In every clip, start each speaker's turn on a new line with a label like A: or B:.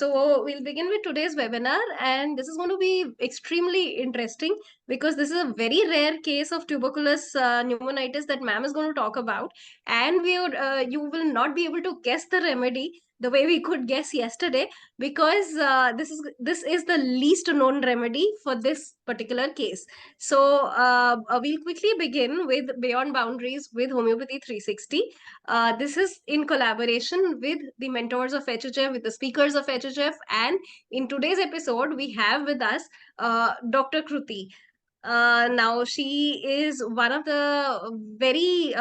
A: So we'll begin with today's webinar, and this is going to be extremely interesting because this is a very rare case of tuberculous pneumonitis that ma'am is going to talk about, and you will not be able to guess the remedy the way we could guess yesterday because this is the least known remedy for this particular case. So we'll quickly begin with Beyond Boundaries with Homeopathy 360. This is in collaboration with the mentors of HHF, with the speakers of HHF. And in today's episode, we have with us Dr. Kruti. Now, she is one of the very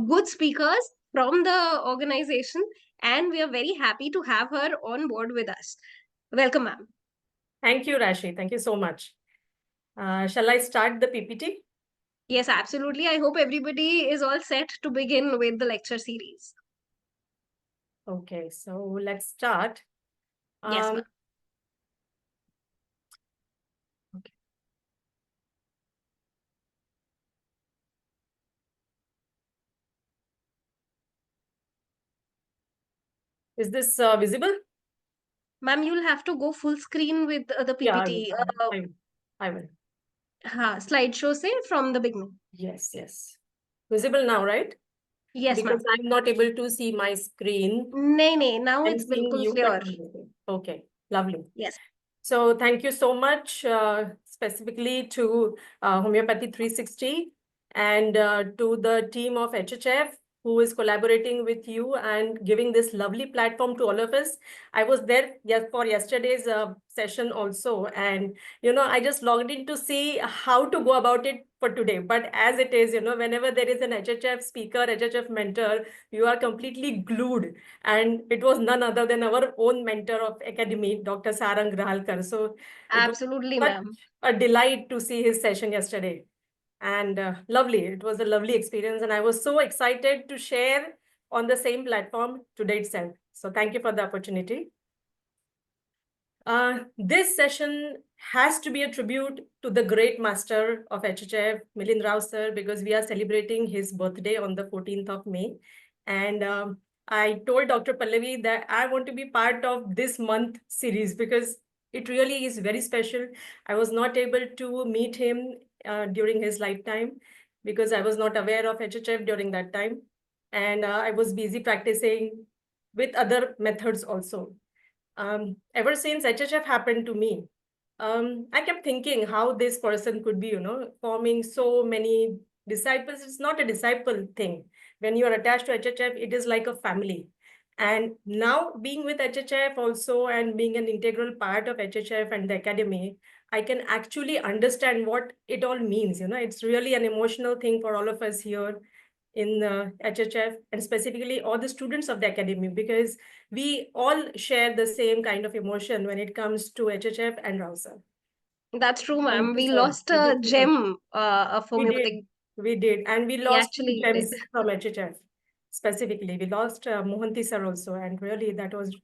A: good speakers from the organization, and we are very happy to have her on board with us. Welcome, ma'am.
B: Thank you, Rashi. Thank you so much. Shall I start the PPT?
A: Yes, absolutely. I hope everybody is all set to begin with the lecture series.
B: Okay, so let's start.
A: Yes, ma'am.
B: Okay. Is this visible?
A: Ma'am, you'll have to go full screen with the
B: Yeah,
A: PPT.
B: I will.
A: Slideshow say from the beginning.
B: Yes. Visible now, right?
A: Yes, ma'am.
B: Because I'm not able to see my screen.
A: No, now
B: I'm
A: it's
B: seeing
A: bilkul
B: you,
A: clear.
B: but okay, lovely.
A: Yes.
B: So thank you so much, specifically to Homeopathy 360 and to the team of HHF who is collaborating with you and giving this lovely platform to all of us. I was there for yesterday's session also, and I just logged in to see how to go about it for today. But as it is, whenever there is an HHF speaker, HHF mentor, you are completely glued. And it was none other than our own mentor of academy, Dr. Sarang Grahalkar. So it was
A: Absolutely,
B: such
A: ma'am.
B: a delight to see his session yesterday. And lovely. It was a lovely experience. And I was so excited to share on the same platform today itself. So thank you for the opportunity. This session has to be a tribute to the great master of HHF, Milind Rao sir, because we are celebrating his birthday on the 14th of May. And I told Dr. Pallavi that I want to be part of this month series because it really is very special. I was not able to meet him during his lifetime because I was not aware of HHF during that time. And I was busy practicing with other methods also. Ever since HHF happened to me, I kept thinking how this person could be, forming so many disciples. It's not a disciple thing. When you are attached to HHF, it is like a family. And now being with HHF also and being an integral part of HHF and the academy, I can actually understand what it all means. It's really an emotional thing for all of us here in HHF and specifically all the students of the academy, because we all share the same kind of emotion when it comes to HHF and Rao sir.
A: That's true,
B: Thank
A: ma'am.
B: you,
A: We
B: sir.
A: lost
B: Thank you
A: a
B: so much.
A: gem of homeopathic.
B: We did. And we
A: We
B: lost two
A: actually did.
B: gems from HHF specifically. We lost Mohanty sir also. And really that was,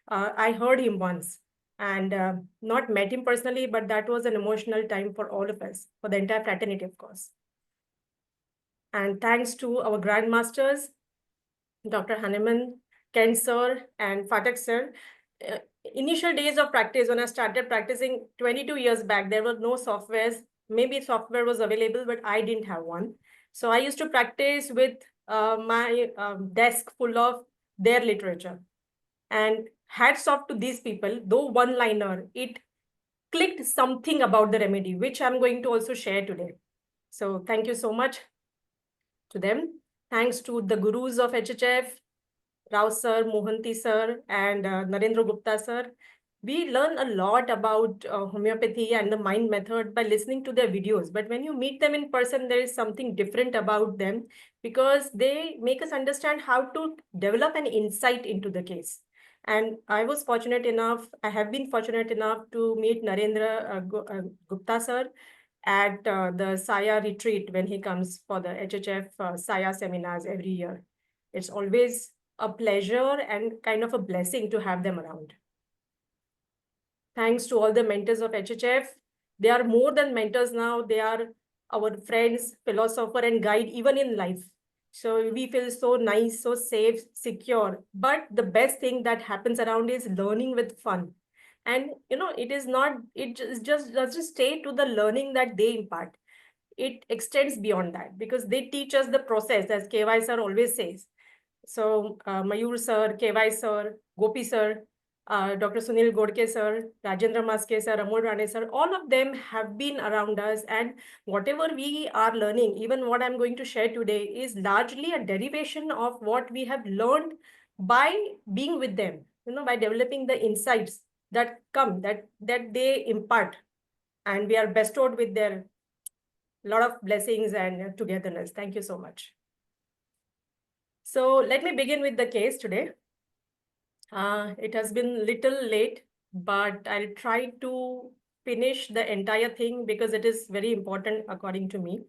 B: I heard him once and not met him personally, but that was an emotional time for all of us, for the entire fraternity, of course. And thanks to our grandmasters, Dr. Haneman, Ken sir, and Fatak sir. Initial days of practice, when I started practicing 22 years back, there were no softwares. Maybe software was available, but I didn't have one. So I used to practice with my desk full of their literature. And hats off to these people, though one-liner, it clicked something about the remedy, which I'm going to also share today. So thank you so much to them. Thanks to the gurus of HHF, Rao sir, Mohanty sir, and Narendra Gupta sir. We learn a lot about homeopathy and the mind method by listening to their videos. But when you meet them in person, there is something different about them because they make us understand how to develop an insight into the case. And I was fortunate enough, I have been fortunate enough to meet Narendra Gupta sir at the Saya retreat when he comes for the HHF Saya seminars every year. It's always a pleasure and kind of a blessing to have them around. Thanks to all the mentors of HHF. They are more than mentors now. They are our friends, philosopher, and guide even in life. So we feel so nice, so safe, secure. But the best thing that happens around is learning with fun. And it is not, it just doesn't stay to the learning that they impart. It extends beyond that because they teach us the process, as KY sir always says. So Mayur sir, KY sir, Gopi sir, Dr. Sunil Godke sir, Rajendra Maske sir, Amol Rane sir, all of them have been around us. And whatever we are learning, even what I'm going to share today, is largely a derivation of what we have learned by being with them, by developing the insights that come, that they impart. And we are bestowed with their lot of blessings and togetherness. Thank you so much. So let me begin with the case today. It has been little late, but I'll try to finish the entire thing because it is very important according to me.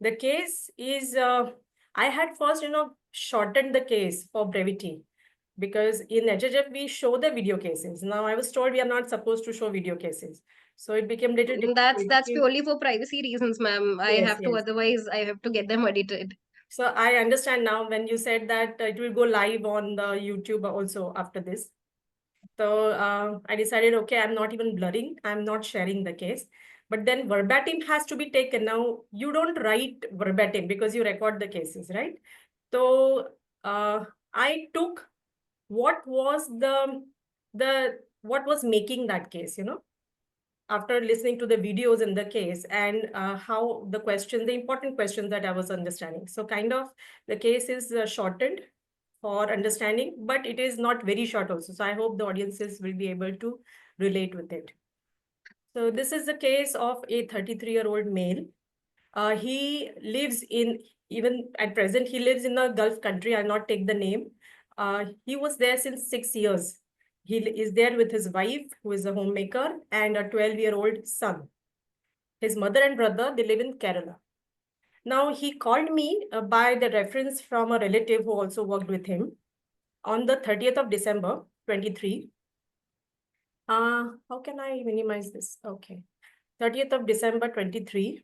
B: The case is, I had first, shortened the case for brevity because in HHF we show the video cases. Now I was told we are not supposed to show video cases. So it became little difficult.
A: That's purely for privacy reasons, ma'am. I
B: Yes,
A: have to,
B: yes.
A: otherwise I have to get them edited.
B: So I understand now when you said that it will go live on the YouTube also after this. So I decided, okay, I'm not even blurring. I'm not sharing the case. But then verbatim has to be taken. Now, you don't write verbatim because you record the cases, right? So I took what was what was making that case, after listening to the videos in the case and how the important questions that I was understanding. So kind of the case is shortened for understanding, but it is not very short also. So I hope the audiences will be able to relate with it. So this is the case of a 33-year-old male. He lives in, even at present, he lives in a Gulf country. I'll not take the name. He was there since 6 years. He is there with his wife, who is a homemaker, and a 12-year-old son. His mother and brother, they live in Kerala. Now, he called me by the reference from a relative who also worked with him on the 30th of December, 23. How can I minimize this? Okay. 30th of December, 23.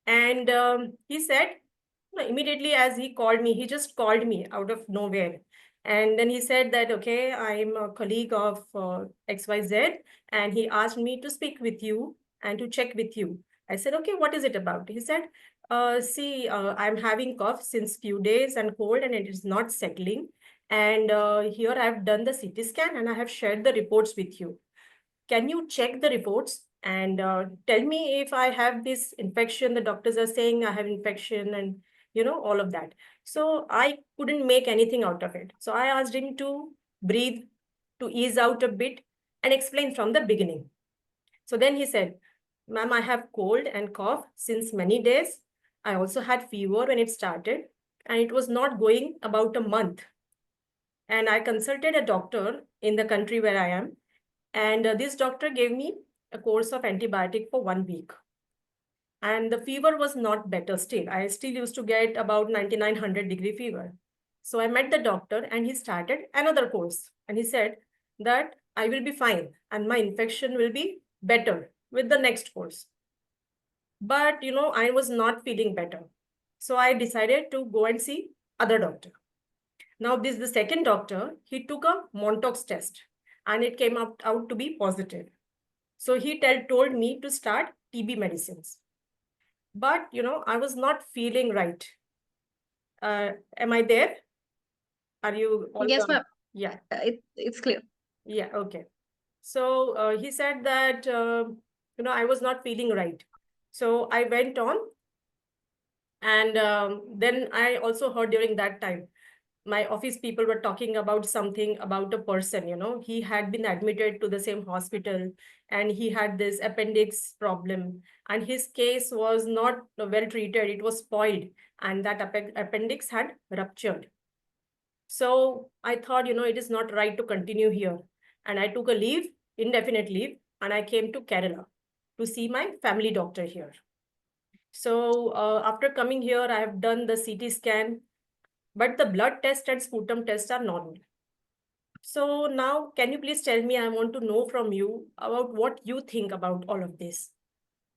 B: And he said, immediately as he called me, he just called me out of nowhere. And then he said that, okay, I'm a colleague of XYZ, and he asked me to speak with you and to check with you. I said, okay, what is it about? He said, see, I'm having cough since few days and cold, and it is not settling. And here I've done the CT scan and I have shared the reports with you. Can you check the reports and tell me if I have this infection? The doctors are saying I have infection and, all of that. So I couldn't make anything out of it. So I asked him to breathe, to ease out a bit and explain from the beginning. So then he said, ma'am, I have cold and cough since many days. I also had fever when it started and it was not going about a month. And I consulted a doctor in the country where I am. And this doctor gave me a course of antibiotic for 1 week. And the fever was not better still. I still used to get about 9900-degree fever. So I met the doctor and he started another course. And he said that I will be fine and my infection will be better with the next course. But, I was not feeling better. So I decided to go and see other doctor. Now, this is the second doctor. He took a Montauk's test and it came out to be positive. So he told me to start TB medicines. But, I was not feeling right. Am I there? Are you all
A: Yes,
B: done?
A: ma'am.
B: Yeah.
A: It's clear.
B: Yeah, okay. So he said that, I was not feeling right. So I went on. And then I also heard during that time, my office people were talking about something about a person, he had been admitted to the same hospital and he had this appendix problem and his case was not well treated. It was spoiled and that appendix had ruptured. So I thought, it is not right to continue here. And I took a leave, indefinite leave, and I came to Kerala to see my family doctor here. So after coming here, I have done the CT scan, but the blood test and sputum tests are normal. So now, can you please tell me, I want to know from you about what you think about all of this.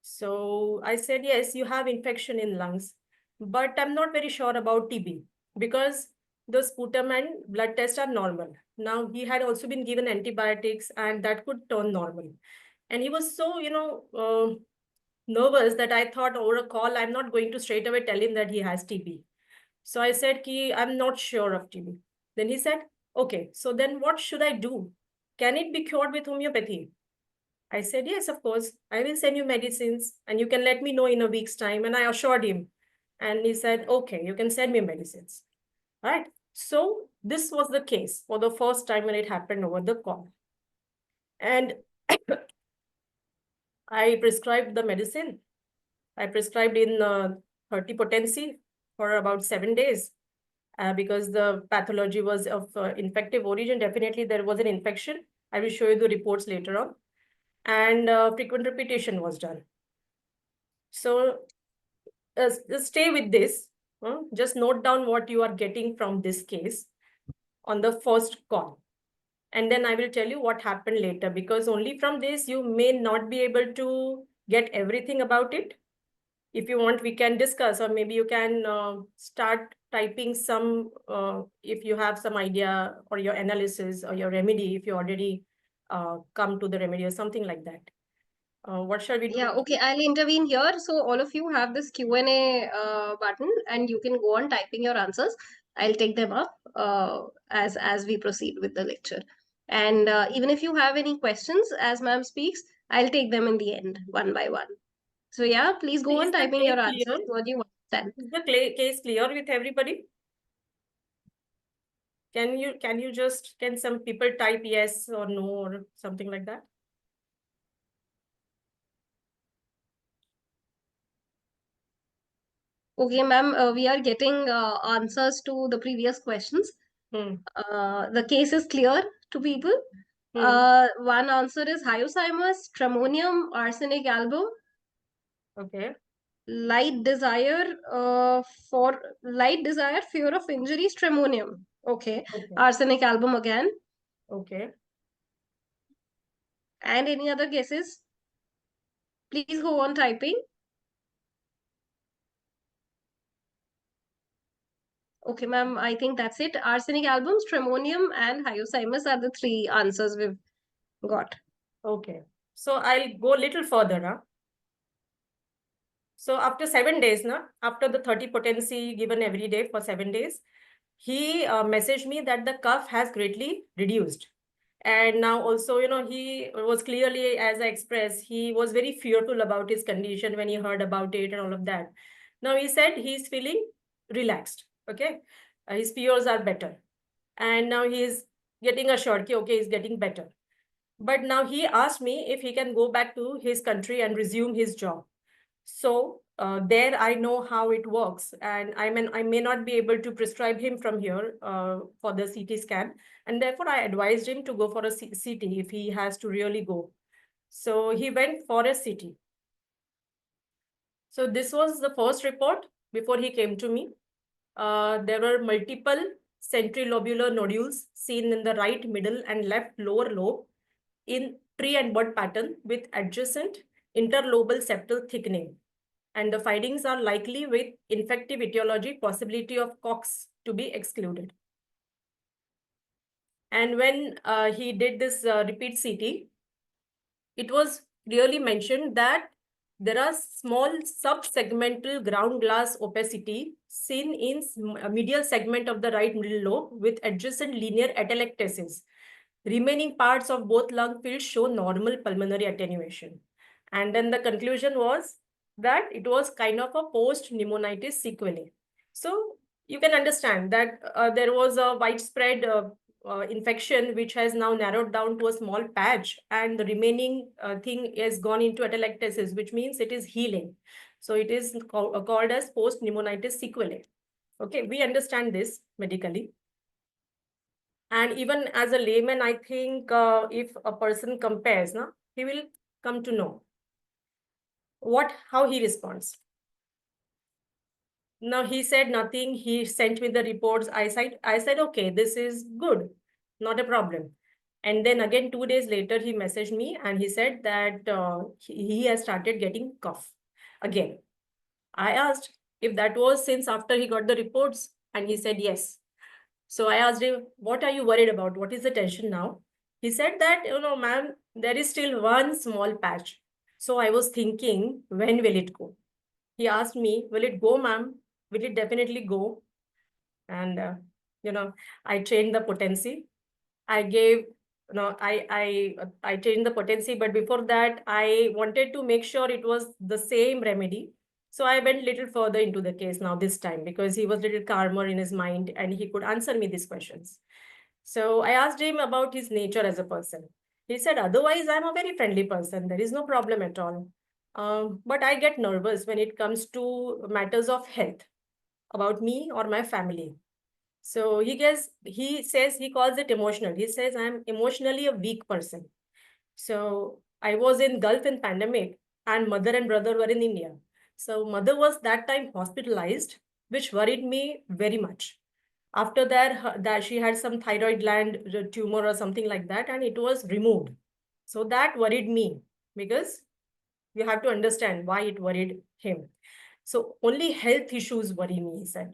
B: So I said, yes, you have infection in lungs. but I'm not very sure about TB because the sputum and blood tests are normal. Now he had also been given antibiotics and that could turn normal. And he was so, nervous that I thought over a call, I'm not going to straight away tell him that he has TB. So I said, I'm not sure of TB. Then he said, okay, so then what should I do? Can it be cured with homeopathy? I said, yes, of course. I will send you medicines and you can let me know in a week's time. And I assured him. And he said, okay, you can send me medicines. Right. So this was the case for the first time when it happened over the call. And I prescribed the medicine. I prescribed in 30 potency for about 7 days because the pathology was of infective origin. Definitely there was an infection. I will show you the reports later on. And frequent repetition was done. So just stay with this. Just note down what you are getting from this case on the first call. And then I will tell you what happened later, because only from this you may not be able to get everything about it. If you want, we can discuss, or maybe you can start typing some, if you have some idea or your analysis or your remedy, if you already come to the remedy or something like that. What shall we do?
A: Yeah, okay, I'll intervene here. So all of you have this Q&A button and you can go on typing your answers. I'll take them up as we proceed with the lecture. And even if you have any questions as ma'am speaks, I'll take them in the end, one by one. So yeah, please go
B: Is
A: on
B: the
A: typing
B: case
A: your
B: clear?
A: answers. What do you understand?
B: Is the case clear with everybody? Can some people type yes or no or something like that?
A: Okay, ma'am, we are getting answers to the previous questions. The case is clear to people. One answer is hyoscyamus, stramonium, arsenic album.
B: Okay.
A: Light desire, fear of injury, stramonium. Okay.
B: Okay.
A: Arsenic album again.
B: Okay.
A: And any other guesses? Please go on typing. Okay, ma'am, I think that's it. Arsenic album, stramonium, and hyoscyamus are the three answers we've got.
B: Okay. So I'll go a little further. So after 7 days, after the 30 potency given every day for 7 days, he messaged me that the cough has greatly reduced. And now also, he was clearly, as I expressed, he was very fearful about his condition when he heard about it and all of that. Now he said he's feeling relaxed. Okay. His fears are better. And now he's getting assured, okay, he's getting better. But now he asked me if he can go back to his country and resume his job. So there I know how it works, and I may not be able to prescribe him from here for the CT scan, and therefore I advised him to go for a CT if he has to really go. So he went for a CT. So this was the first report before he came to me. There were multiple centrilobular nodules seen in the right middle and left lower lobe in tree and bud pattern with adjacent interlobal septal thickening. And the findings are likely with infective etiology, possibility of COX to be excluded. And when he did this repeat CT, it was really mentioned that there are small subsegmental ground glass opacity seen in medial segment of the right middle lobe with adjacent linear atelectasis. Remaining parts of both lung fields show normal pulmonary attenuation. And then the conclusion was that it was kind of a post-pneumonitis sequelae. So you can understand that there was a widespread infection which has now narrowed down to a small patch, and the remaining thing has gone into atelectasis, which means it is healing. So it is called as post-pneumonitis sequelae. Okay, we understand this medically. And even as a layman, I think if a person compares, he will come to know how he responds. Now he said nothing. He sent me the reports. I said, okay, this is good, not a problem. And then again, 2 days later, he messaged me and he said that he has started getting cough again. I asked, if that was since after he got the reports, and he said yes. So I asked him, what are you worried about? What is the tension now? He said that, ma'am, there is still one small patch. So I was thinking, when will it go? He asked me, will it go, ma'am? Will it definitely go? And, I changed the potency. I gave, I changed the potency, but before that, I wanted to make sure it was the same remedy. So I went little further into the case now this time, because he was little calmer in his mind and he could answer me these questions. So I asked him about his nature as a person. He said, otherwise, I'm a very friendly person. There is no problem at all. But I get nervous when it comes to matters of health about me or my family. So he says he calls it emotional. He says, I'm emotionally a weak person. So I was in Gulf in pandemic, and mother and brother were in India. So mother was that time hospitalized, which worried me very much. After that she had some thyroid gland tumor or something like that, and it was removed. So that worried me, because you have to understand why it worried him. So only health issues worry me, he said.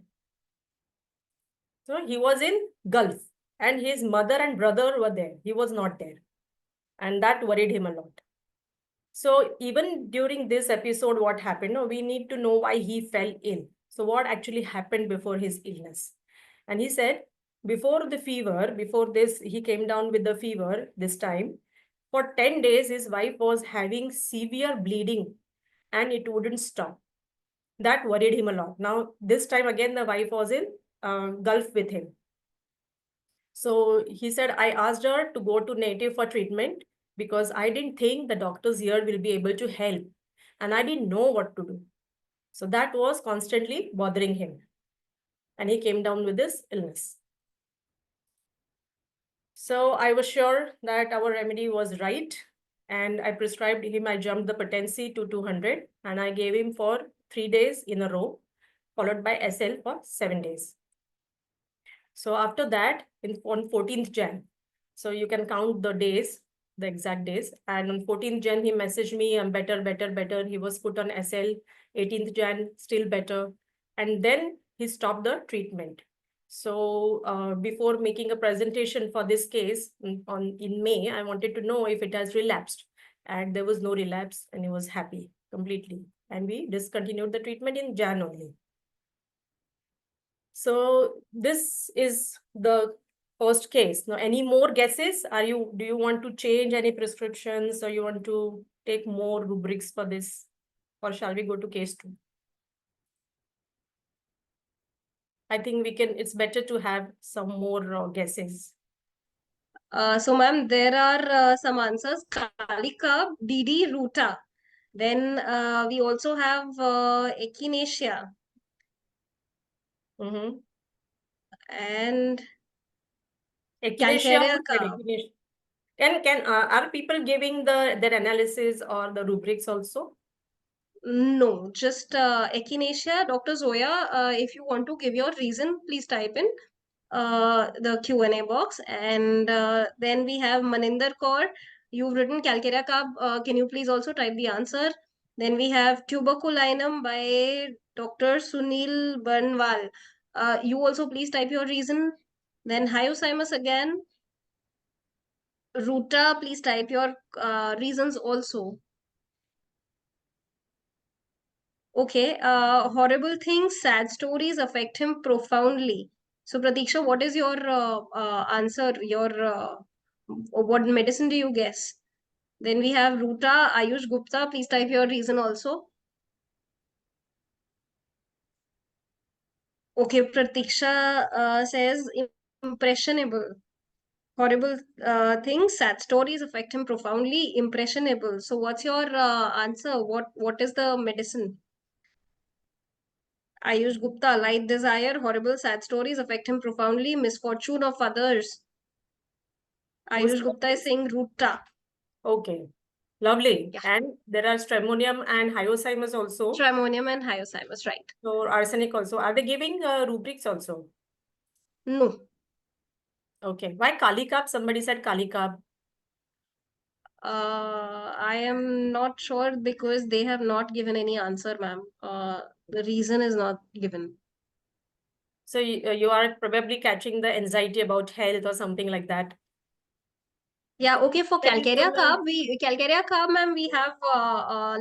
B: So he was in Gulf, and his mother and brother were there. He was not there. And that worried him a lot. So even during this episode, what happened? No, we need to know why he fell ill. So what actually happened before his illness? And he said, before this, he came down with the fever this time. For 10 days, his wife was having severe bleeding and it wouldn't stop. That worried him a lot. Now, this time again, the wife was in Gulf with him. So he said, I asked her to go to Native for treatment because I didn't think the doctors here will be able to help. And I didn't know what to do. So that was constantly bothering him. And he came down with this illness. So I was sure that our remedy was right. And I prescribed him, I jumped the potency to 200. And I gave him for 3 days in a row, followed by SL for 7 days. So after that, on 14th Jan, so you can count the days, the exact days. And on 14th Jan, he messaged me, I'm better, better, better. He was put on SL. 18th Jan, still better. And then he stopped the treatment. So before making a presentation for this case in May, I wanted to know if it has relapsed. And there was no relapse, and he was happy completely. And we discontinued the treatment in Jan only. So this is the first case. Now, any more guesses? Do you want to change any prescriptions, or you want to take more rubrics for this? Or shall we go to case 2? I think it's better to have some more guesses.
A: So ma'am, there are some answers. Kalika, DD, Ruta. Then we also have Echinacea. And
B: Echinacea.
A: Calcarea carb.
B: Are people giving their analysis or the rubrics also?
A: No, just Echinacea. Dr. Zoya, if you want to give your reason, please type in the Q&A box. And then we have Maninder Kaur. You've written Calcarea carb. Can you please also type the answer? Then we have Tuberculinum by Dr. Sunil Banwal. You also please type your reason. Then Hyoscyamus again. Ruta, please type your reasons also. Okay, horrible things, sad stories affect him profoundly. So, Pratiksha, what is your answer? What medicine do you guess? Then we have Ruta, Ayush Gupta. Please type your reason also. Okay, Pratiksha says impressionable. Horrible things, sad stories affect him profoundly. Impressionable. So, what's your answer? What is the medicine? Ayush Gupta, light desire, horrible sad stories affect him profoundly, misfortune of others. Ayush Gupta is saying Ruta.
B: Okay, lovely.
A: Yeah.
B: And there are Stramonium and Hyoscyamus also.
A: Stramonium and Hyoscyamus, right.
B: So arsenic also. Are they giving rubrics also?
A: No.
B: Okay. Why Kali Carb? Somebody said Kali Carb.
A: I am not sure because they have not given any answer, ma'am. The reason is not given.
B: So you are probably catching the anxiety about health or something like that.
A: Yeah, okay. For
B: That is
A: Calcarea Carb, ma'am, we have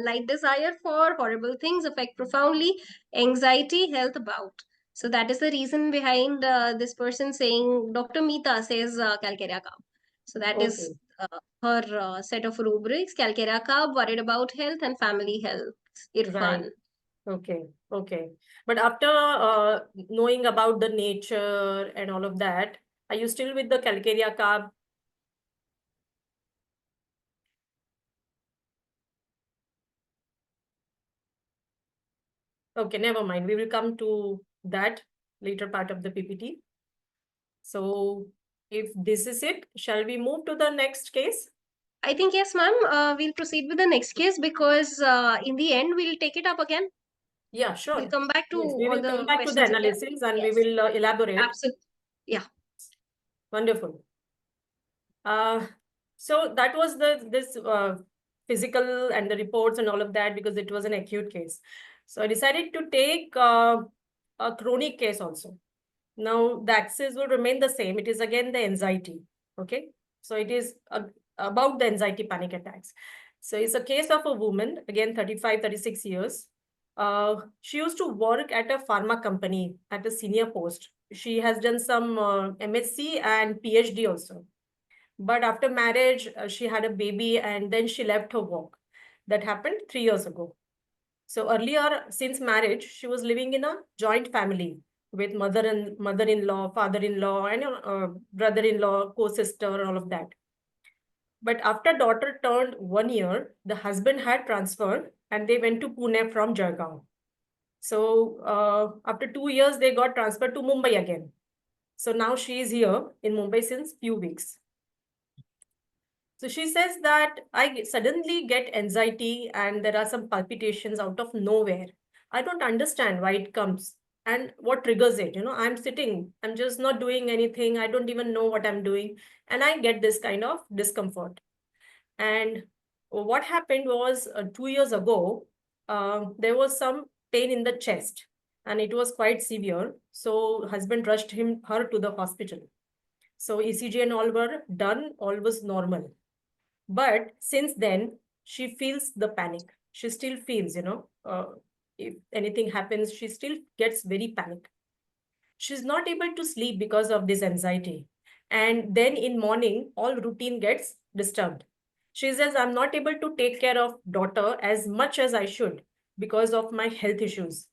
A: light desire for horrible things affect profoundly, anxiety, health about. So that is the reason behind this person saying, Dr. Meeta says Calcarea Carb. So that is
B: okay.
A: her set of rubrics. Calcarea Carb, worried about health and family health.
B: Right.
A: Irfan.
B: Okay. Okay. But after knowing about the nature and all of that, are you still with the Calcarea carb? Okay, never mind. We will come to that later part of the PPT. So if this is it, shall we move to the next case?
A: I think yes, ma'am. We'll proceed with the next case because in the end we'll take it up again.
B: Yeah,
A: We'll
B: sure.
A: come back to
B: Yes, we
A: all
B: will come
A: the
B: back to the
A: questions again.
B: analysis and we
A: Yes,
B: will elaborate.
A: absolutely. Yeah.
B: Wonderful. Uh, so that was this physical and the reports and all of that because it was an acute case. So I decided to take a chronic case also. Now the axis will remain the same. It is again the anxiety. Okay. So it is about the anxiety panic attacks. So it's a case of a woman, again 35, 36 years. She used to work at a pharma company at a senior post. She has done some MSc and PhD also. But after marriage, she had a baby and then she left her work. That happened 3 years ago. So earlier, since marriage, she was living in a joint family with mother-in-law, father-in-law, and brother-in-law, co-sister, and all of that. But after daughter turned 1 year, the husband had transferred and they went to Pune from Jalgaon. So after 2 years, they got transferred to Mumbai again. So now she is here in Mumbai since few weeks. So she says that I suddenly get anxiety and there are some palpitations out of nowhere. I don't understand why it comes and what triggers it. I'm sitting, I'm just not doing anything. I don't even know what I'm doing. And I get this kind of discomfort. And what happened was 2 years ago, there was some pain in the chest and it was quite severe. So husband rushed her to the hospital. So ECG and all were done, all was normal. But since then, she feels the panic. She still feels, if anything happens, she still gets very panic. She's not able to sleep because of this anxiety. And then in morning, all routine gets disturbed. She says, I'm not able to take care of daughter as much as I should because of my health issues.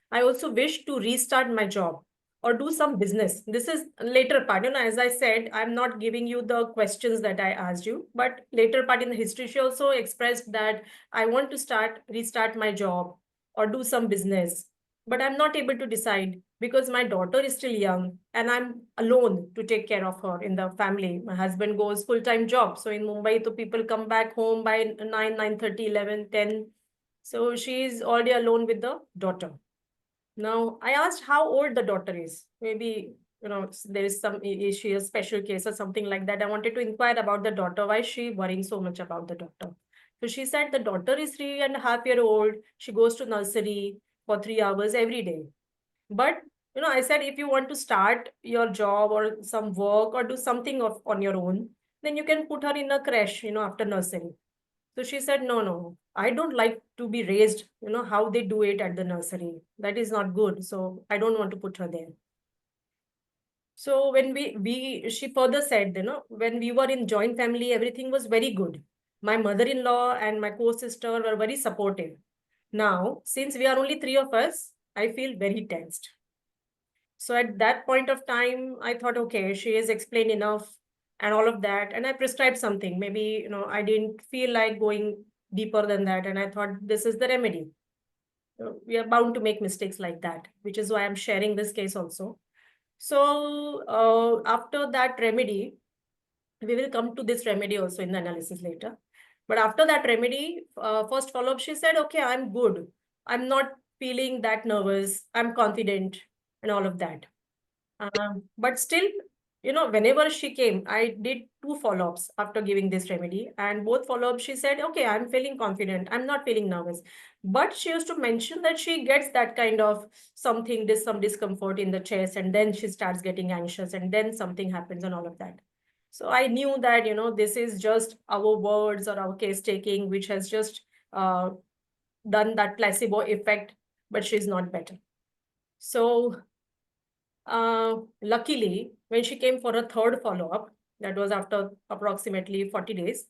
B: I also wish to restart my job or do some business. This is later part. As I said, I'm not giving you the questions that I asked you, but later part in the history, she also expressed that I want to restart my job or do some business, but I'm not able to decide because my daughter is still young and I'm alone to take care of her in the family. My husband goes full-time job. So in Mumbai, the people come back home by 9, 9:30, 11, 10. So she's already alone with the daughter. Now, I asked how old the daughter is. Maybe, there is some issue, a special case or something like that. I wanted to inquire about the daughter. Why is she worrying so much about the daughter? So she said the daughter is 3.5 years old. She goes to nursery for 3 hours every day. But, I said, if you want to start your job or some work or do something on your own, then you can put her in a creche, after nursery. So she said, no, I don't like to be raised, how they do it at the nursery. That is not good. So I don't want to put her there. So when she further said, when we were in joint family, everything was very good. My mother-in-law and my co-sister were very supportive. Now, since we are only three of us, I feel very tensed. So at that point of time, I thought, okay, she has explained enough and all of that. And I prescribed something. Maybe, I didn't feel like going deeper than that. And I thought this is the remedy. We are bound to make mistakes like that, which is why I'm sharing this case also. So after that remedy, we will come to this remedy also in the analysis later. But after that remedy, first follow-up, she said, okay, I'm good. I'm not feeling that nervous. I'm confident and all of that. But still, whenever she came, I did 2 follow-ups after giving this remedy. And both follow-ups, she said, okay, I'm feeling confident. I'm not feeling nervous. But she used to mention that she gets that kind of something, some discomfort in the chest, and then she starts getting anxious, and then something happens and all of that. So I knew that, this is just our words or our case taking, which has just done that placebo effect, but she's not better. So luckily, when she came for a third follow-up, that was after approximately 40 days,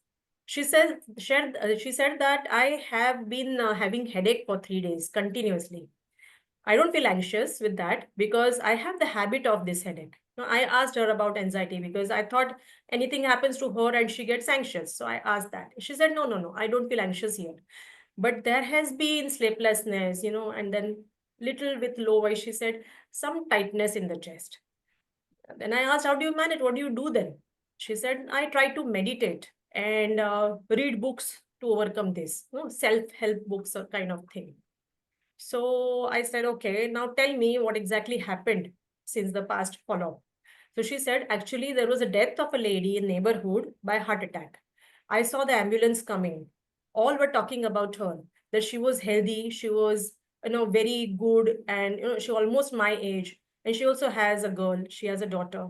B: she said that I have been having headache for 3 days continuously. I don't feel anxious with that because I have the habit of this headache. Now, I asked her about anxiety because I thought anything happens to her and she gets anxious. So I asked that. She said, no, no, no, I don't feel anxious yet. But there has been sleeplessness, and then little with low voice, she said, some tightness in the chest. Then I asked, how do you manage? What do you do then? She said, I try to meditate and read books to overcome this, self-help books or kind of thing. So I said, okay, now tell me what exactly happened since the past follow-up. So she said, actually, there was a death of a lady in neighborhood by heart attack. I saw the ambulance coming. All were talking about her, that she was healthy, she was, very good, and she almost my age. And she also has a girl, she has a daughter.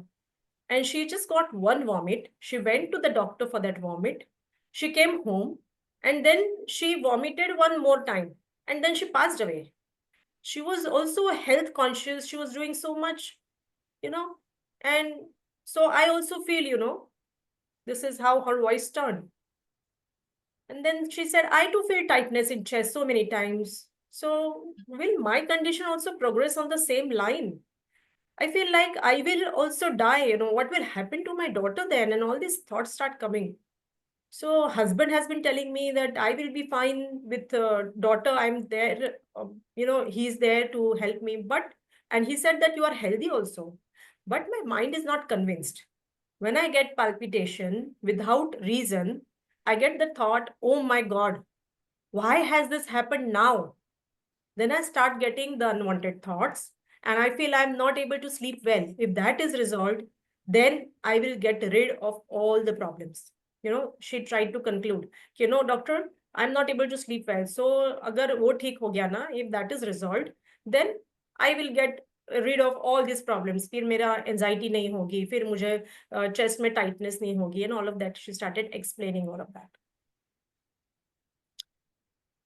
B: And she just got one vomit. She went to the doctor for that vomit. She came home and then she vomited one more time and then she passed away. She was also health conscious. She was doing so much, you know, and so I also feel, this is how her voice turned. And then she said, I too feel tightness in chest so many times. So will my condition also progress on the same line? I feel like I will also die. What will happen to my daughter then? And all these thoughts start coming. So husband has been telling me that I will be fine with daughter. I'm there. He's there to help me. And he said that you are healthy also. But my mind is not convinced. When I get palpitation without reason, I get the thought, oh my God, why has this happened now? Then I start getting the unwanted thoughts and I feel I'm not able to sleep well. If that is resolved, then I will get rid of all the problems. She tried to conclude, doctor, I'm not able to sleep well. So agar wo theek ho gaya na, if that is resolved, then I will get rid of all these problems. फिर मेरा anxiety नहीं होगी, फिर मुझे chest में tightness नहीं होगी, and all of that. She started explaining all of that.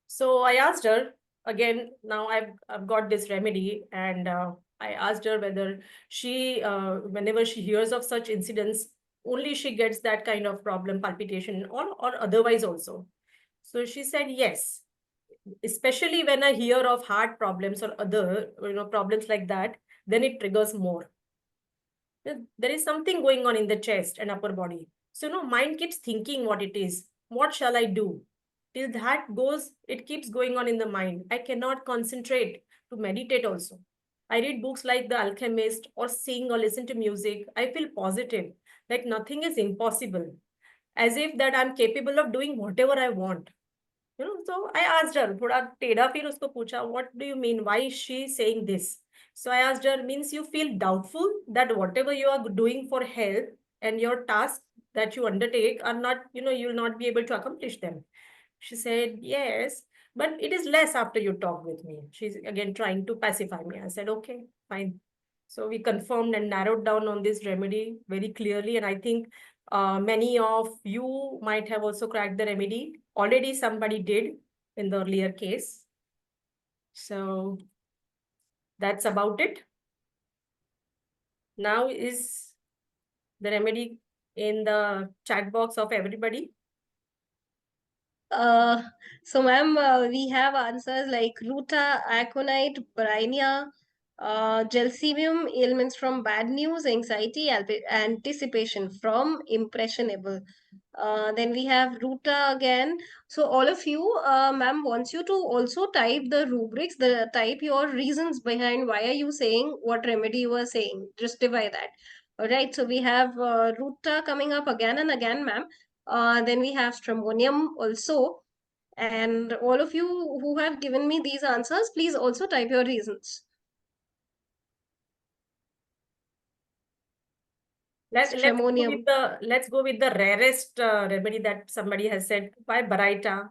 B: So I asked her again. Now I've got this remedy, and I asked her whether she, whenever she hears of such incidents, only she gets that kind of problem, palpitation, or otherwise also. So she said yes, especially when I hear of heart problems or other problems like that, then it triggers more. There is something going on in the chest and upper body. So mind keeps thinking what it is. What shall I do? Till that goes, it keeps going on in the mind. I cannot concentrate to meditate also. I read books like The Alchemist or sing or listen to music. I feel positive, like nothing is impossible, as if that I'm capable of doing whatever I want. So I asked her, थोड़ा टेढ़ा फिर उसको पूछा, what do you mean? Why is she saying this? So I asked her, means you feel doubtful that whatever you are doing for health and your tasks that you undertake are not, you'll not be able to accomplish them. She said, yes, but it is less after you talk with me. She's again trying to pacify me. I said, okay, fine. So we confirmed and narrowed down on this remedy very clearly. And I think many of you might have also cracked the remedy. Already somebody did in the earlier case. So that's about it. Now is the remedy in the chat box of everybody?
A: So ma'am, we have answers like Ruta, Aconite, Brainia, Gelsemium, ailments from bad news, anxiety, anticipation from impressionable. Then we have Ruta again. So all of you, ma'am wants you to also type the rubrics, type your reasons behind why are you saying what remedy you are saying. Justify that. All right. So we have Ruta coming up again and again, ma'am. Then we have Stramonium also. And all of you who have given me these answers, please also type your reasons.
B: Let's
A: Stramonium.
B: go with the rarest remedy that somebody has said. Why Baraita?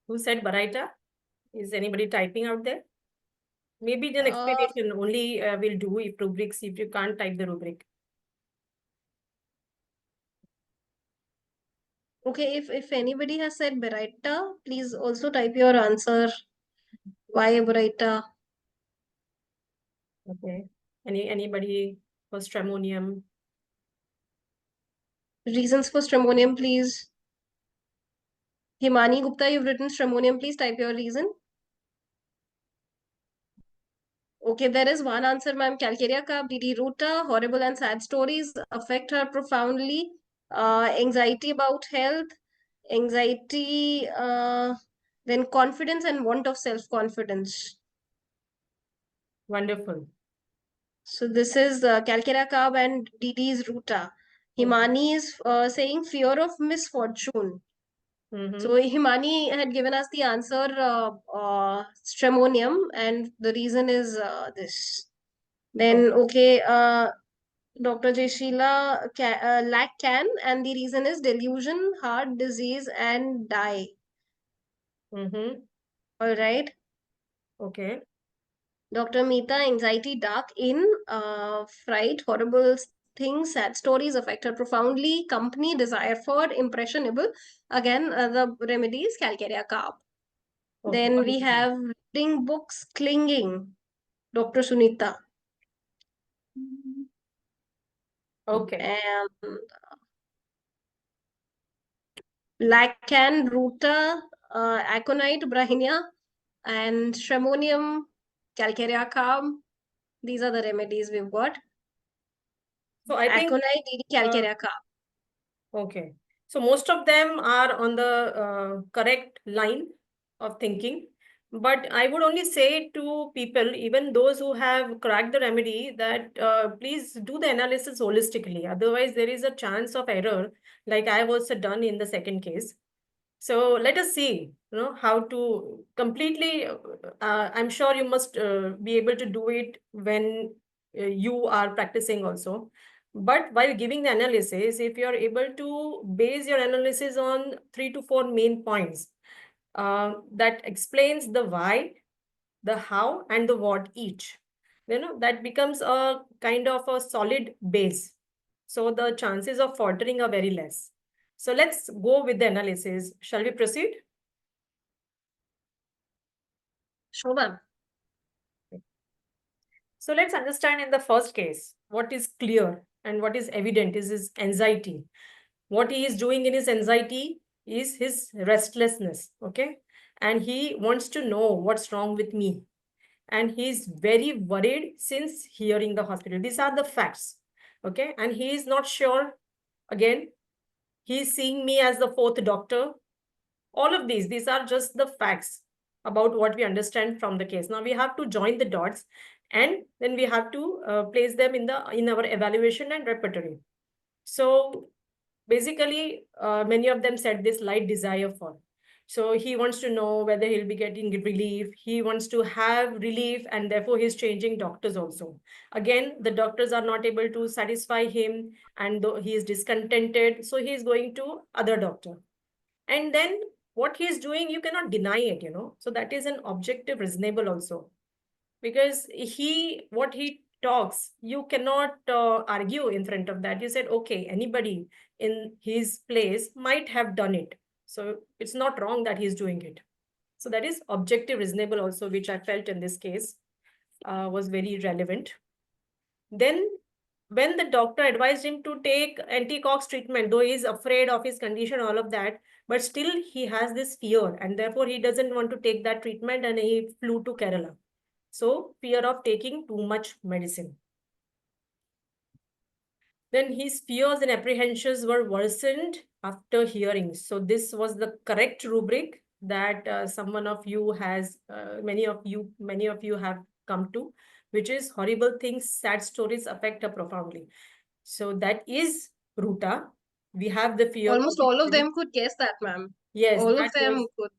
B: Who said Baraita? Is anybody typing out there? Maybe an explanation only will do if you can't type the rubric.
A: Okay, if anybody has said Baraita, please also type your answer. Why Baraita?
B: Okay. Anybody for Stramonium?
A: Reasons for Stramonium, please. Himani Gupta, you've written Stramonium. Please type your reason. Okay, there is one answer, ma'am. Calcarea carb, DD Ruta, horrible and sad stories affect her profoundly. Anxiety about health, anxiety, then confidence and want of self-confidence.
B: Wonderful.
A: So this is Calcarea carb and DD's Ruta. Himani is saying fear of misfortune. So Himani had given us the answer Stramonium, and the reason is this. Then, okay, Dr. J. Sheila lack can, and the reason is delusion, heart disease, and die. All right.
B: Okay.
A: Dr. Meeta, anxiety, dark in, fright, horrible things, sad stories affect her profoundly. Company, desire for, impressionable. Again, the remedies, Calcarea carb. Then we have reading books, clinging. Dr. Sunita.
B: Okay.
A: Lacan, Ruta, Aconite, Brahenia, and Stramonium, Calcarea carb. These are the remedies we've got.
B: So I think
A: Aconite, DD, Calcarea carb.
B: Okay. So most of them are on the correct line of thinking. But I would only say to people, even those who have cracked the remedy, that please do the analysis holistically. Otherwise, there is a chance of error, like I was done in the second case. So let us see, how to completely, I'm sure you must be able to do it when you are practicing also. But while giving the analysis, if you are able to base your analysis on 3 to 4 main points, that explains the why, the how, and the what each, that becomes a kind of a solid base. So the chances of faltering are very less. So let's go with the analysis. Shall we proceed?
A: Sure, ma'am.
B: So let's understand in the first case, what is clear and what is evident is his anxiety. What he is doing in his anxiety is his restlessness, okay? And he wants to know what's wrong with me. And he's very worried since hearing the hospital. These are the facts, okay? And he is not sure, again, he's seeing me as the fourth doctor. All of these are just the facts about what we understand from the case. Now we have to join the dots, and then we have to place them in our evaluation and repertory. So basically, many of them said this light desire for. So he wants to know whether he'll be getting relief. He wants to have relief, and therefore he's changing doctors also. Again, the doctors are not able to satisfy him, and he is discontented. So he is going to other doctor. And then what he is doing, you cannot deny it, So that is an objective reasonable also. Because what he talks, you cannot argue in front of that. You said, okay, anybody in his place might have done it. So it's not wrong that he's doing it. So that is objective reasonable also, which I felt in this case was very relevant. Then when the doctor advised him to take anti-cox treatment, though he is afraid of his condition, all of that, but still he has this fear, and therefore he doesn't want to take that treatment, and he flew to Kerala. So fear of taking too much medicine. Then his fears and apprehensions were worsened after hearing. So this was the correct rubric that many of you have come to, which is horrible things, sad stories affect her profoundly. So that is Ruta. We have the fear.
A: Almost all of them could guess that, ma'am.
B: Yes,
A: All of
B: that
A: them
B: was
A: could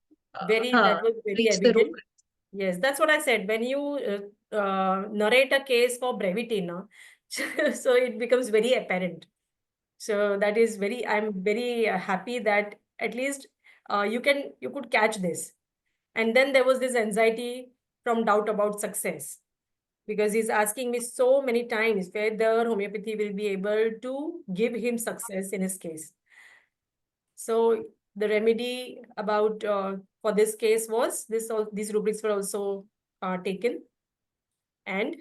B: that was very
A: reach the
B: evident.
A: rubric.
B: Yes, that's what I said. When you narrate a case for brevity, no, so it becomes very apparent. So that is very, I'm very happy that at least you could catch this. And then there was this anxiety from doubt about success, because he's asking me so many times whether homeopathy will be able to give him success in his case. So the remedy about for this case was these rubrics were also taken, and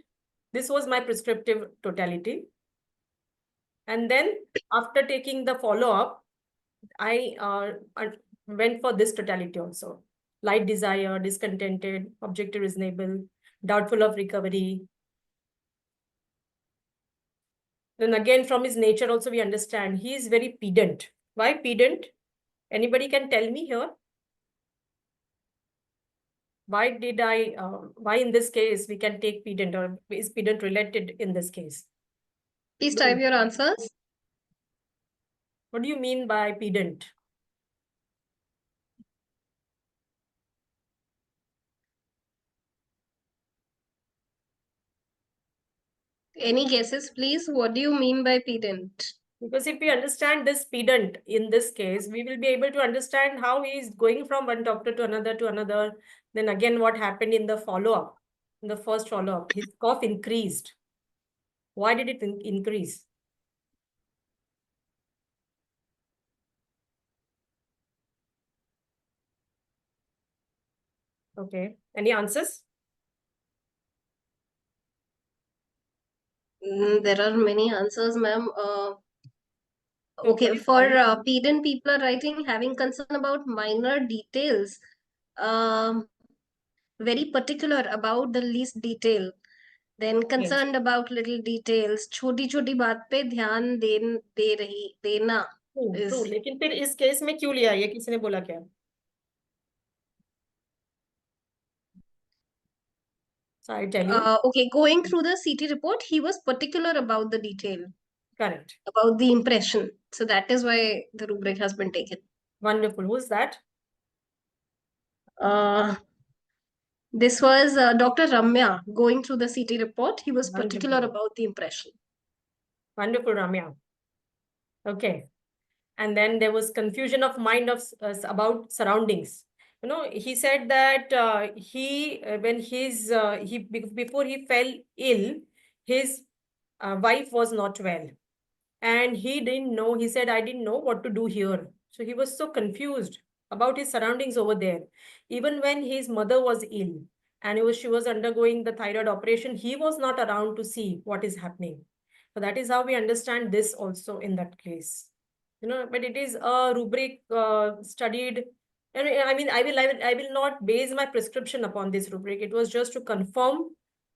B: this was my prescriptive totality. And then after taking the follow-up, I went for this totality also. Light desire, discontented, objective reasonable, doubtful of recovery. Then again, from his nature also we understand he is very pedant. Why pedant? Anybody can tell me here? Why in this case we can take pedant, or is pedant related in this case?
A: Please type your answers.
B: What do you mean by pedant?
A: Any guesses, please? What do you mean by pedant?
B: Because if we understand this pedant in this case, we will be able to understand how he is going from one doctor to another. Then again, what happened in the follow-up, in the first follow-up, his cough increased. Why did it increase? Okay. Any answers?
A: There are many answers, ma'am. Okay,
B: Okay.
A: for pedant, people are writing having concern about minor details. Very particular about the least detail. Then
B: Yes.
A: concerned about little details. छोटी छोटी बात पे ध्यान देना
B: true,
A: is
B: लेकिन फिर इस case में क्यों लिया, ये किसी ने बोला क्या? So I tell you.
A: okay. Going through the CT report, he was particular about the detail,
B: Correct.
A: about the impression. So that is why the rubric has been taken.
B: Wonderful. Who's that?
A: This was Dr. Ramya going through the CT report. He was particular
B: Wonderful.
A: about the impression.
B: Wonderful, Ramya. Okay. And then there was confusion of mind of about surroundings. You know, he said that when before he fell ill, his wife was not well, and he didn't know. He said, I didn't know what to do here. So he was so confused about his surroundings over there. Even when his mother was ill and she was undergoing the thyroid operation, he was not around to see what is happening. So that is how we understand this also in that case. You know, but it is a rubric studied. I mean, I will not base my prescription upon this rubric. It was just to confirm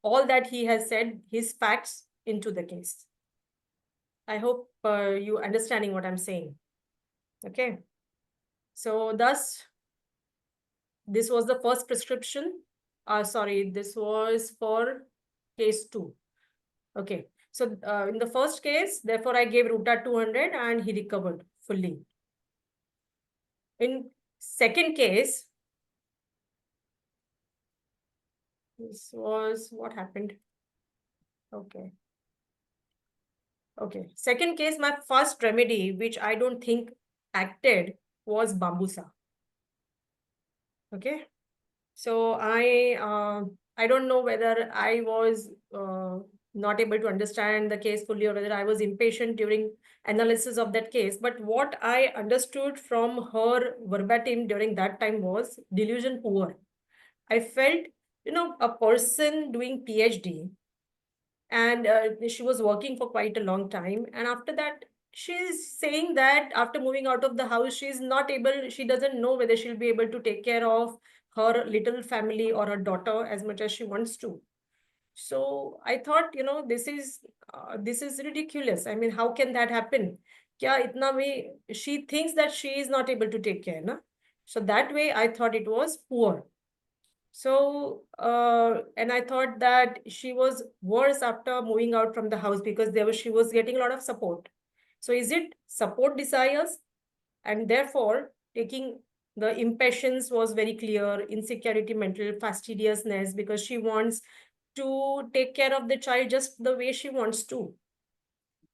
B: all that he has said, his facts into the case. I hope you understanding what I'm saying. Okay. So thus, this was the first prescription. Sorry, this was for case 2. Okay. So in the first case, therefore, I gave Ruta 200 and he recovered fully. In second case, this was what happened. Okay. Okay. Second case, my first remedy, which I don't think acted, was Bambusa. Okay. So I don't know whether I was not able to understand the case fully, or whether I was impatient during analysis of that case. But what I understood from her verbatim during that time was delusion poor. I felt, you know, a person doing PhD, and she was working for quite a long time. And after that, she's saying that after moving out of the house, she's not able, she doesn't know whether she'll be able to take care of her little family or her daughter as much as she wants to. So I thought, you know, this is ridiculous. I mean, how can that happen? Kya itna way, she thinks that she is not able to take care, na? So that way I thought it was poor. So, and I thought that she was worse after moving out from the house, because she was getting a lot of support. So is it support desires? And therefore, taking the impatience was very clear, insecurity, mental fastidiousness, because she wants to take care of the child just the way she wants to.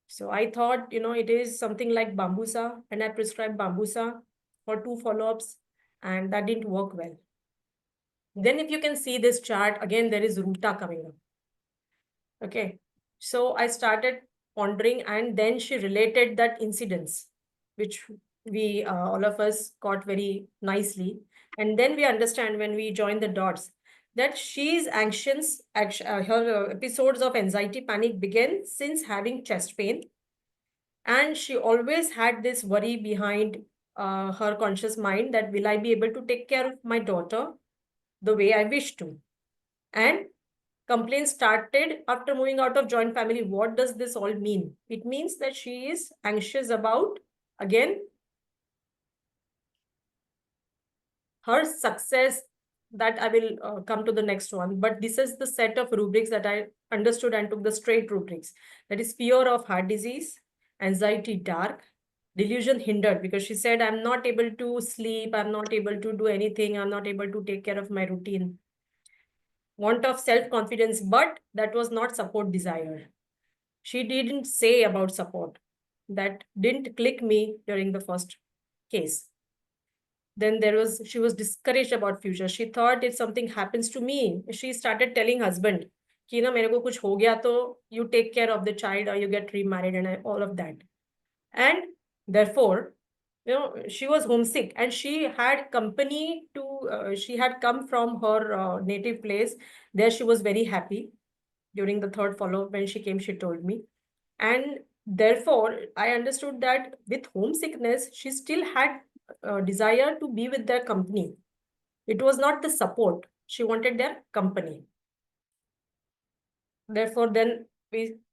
B: So I thought, it is something like Bambusa, and I prescribed Bambusa for 2 follow-ups, and that didn't work well. Then if you can see this chart, again, there is Ruta coming up. Okay. So I started pondering, and then she related that incidents, which we, all of us caught very nicely. And then we understand when we join the dots that she's anxious, her episodes of anxiety panic began since having chest pain. And she always had this worry behind her conscious mind that will I be able to take care of my daughter the way I wish to? And complaints started after moving out of joint family. What does this all mean? It means that she is anxious about, again, her success. That I will come to the next one. But this is the set of rubrics that I understood and took the straight rubrics. That is fear of heart disease, anxiety dark, delusion hindered, because she said, I'm not able to sleep, I'm not able to do anything, I'm not able to take care of my routine. Want of self-confidence, but that was not support desire. She didn't say about support. That didn't click me during the first case. Then she was discouraged about future. She thought if something happens to me, she started telling husband, कि ना मेरे को कुछ हो गया तो you take care of the child or you get remarried and all of that. And therefore, she was homesick, and she had company to, she had come from her native place. There she was very happy. During the third follow-up when she came, she told me. And therefore, I understood that with homesickness, she still had a desire to be with their company. It was not the support. She wanted their company. Therefore, then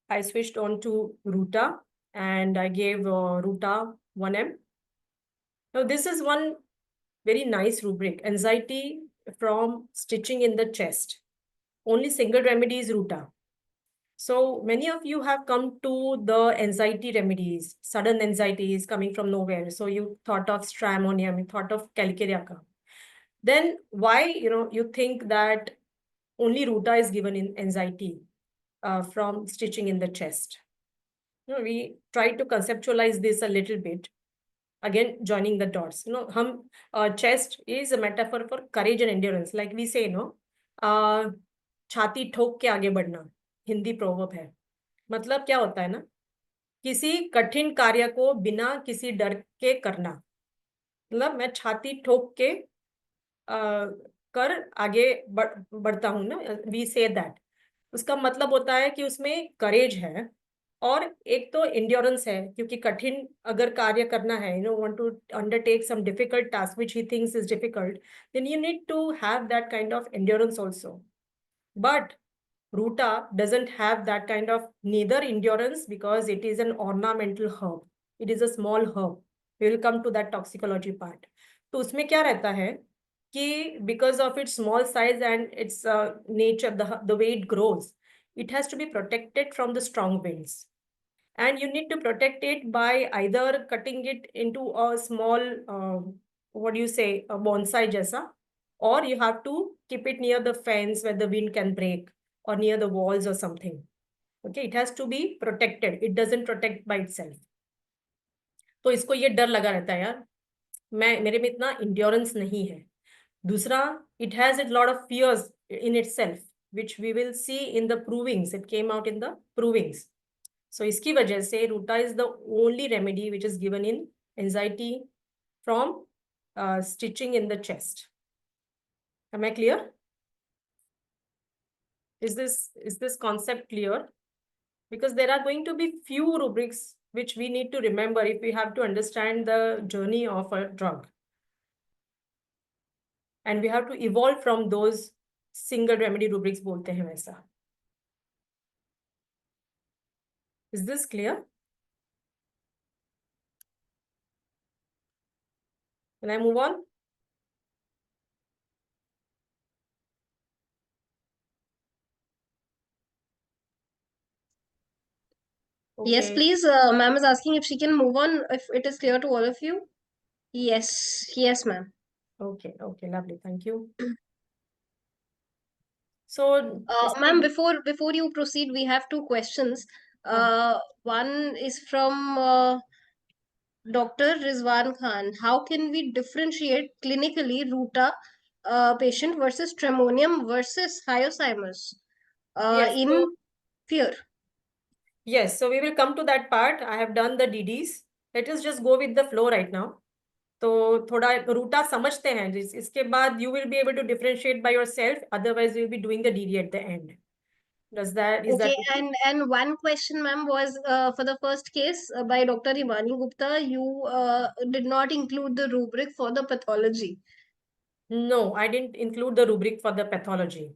B: I switched on to Ruta, and I gave Ruta 1M. Now, this is one very nice rubric, anxiety from stitching in the chest. Only single remedy is Ruta. So many of you have come to the anxiety remedies, sudden anxieties coming from nowhere. So you thought of stramonium, you thought of calcariaca. Then why, you think that only Ruta is given in anxiety from stitching in the chest? We try to conceptualize this a little bit. Again, joining the dots. Chest is a metaphor for courage and endurance. Like we say, छाती ठोक के आगे बढ़ना, Hindi proverb है. मतलब क्या होता है ना, किसी कठिन कार्य को बिना किसी डर के करना. मतलब मैं छाती ठोक के कर आगे बढ़ता हूं ना, वी से दैट. उसका मतलब होता है कि उसमें करेज है, और एक तो इंड्योरेंस है, क्योंकि कठिन अगर कार्य करना है, want to undertake some difficult task which he thinks is difficult, then you need to have that kind of endurance also. But Ruta doesn't have that kind of neither endurance, because it is an ornamental herb. It is a small herb. We will come to that toxicology part. तो उसमें क्या रहता है कि because of its small size and its nature, the way it grows, it has to be protected from the strong winds. And you need to protect it by either cutting it into a small, what do you say, a bonsai jaisa, or you have to keep it near the fence where the wind can break, or near the walls or something. Okay, it has to be protected. It doesn't protect by itself. तो इसको ये डर लगा रहता है यार, मेरे में इतना इंड्योरेंस नहीं है. दूसरा, it has a lot of fears in itself, which we will see in the provings. It came out in the provings. So इसकी वजह से Ruta is the only remedy which is given in anxiety from stitching in the chest. Am I clear? Is this concept clear? Because there are going to be few rubrics which we need to remember if we have to understand the journey of a drug. And we have to evolve from those single remedy rubrics बोलते हैं वैसा. Is this clear? Can I move on?
A: Yes,
B: Okay.
A: please. Ma'am is asking if she can move on, if it is clear to all of you. Yes, yes, ma'am.
B: Okay, lovely. Thank you. So,
A: Ma'am, before you proceed, we have two questions.
B: uh,
A: One is from Dr. Rizwan Khan. How can we differentiate clinically Ruta patient versus Tremonium versus Hyoscyamus
B: yes,
A: in
B: so
A: fear?
B: yes, so we will come to that part. I have done the DDs. Let us just go with the flow right now. तो थोड़ा रूटा समझते हैं इसके बाद you will be able to differentiate by yourself. Otherwise, you will be doing the DD at the end. Is that
A: Okay,
B: okay?
A: and one question, ma'am, was for the first case by Dr. Himani Gupta. You did not include the rubric for the pathology.
B: No, I didn't include the rubric for the pathology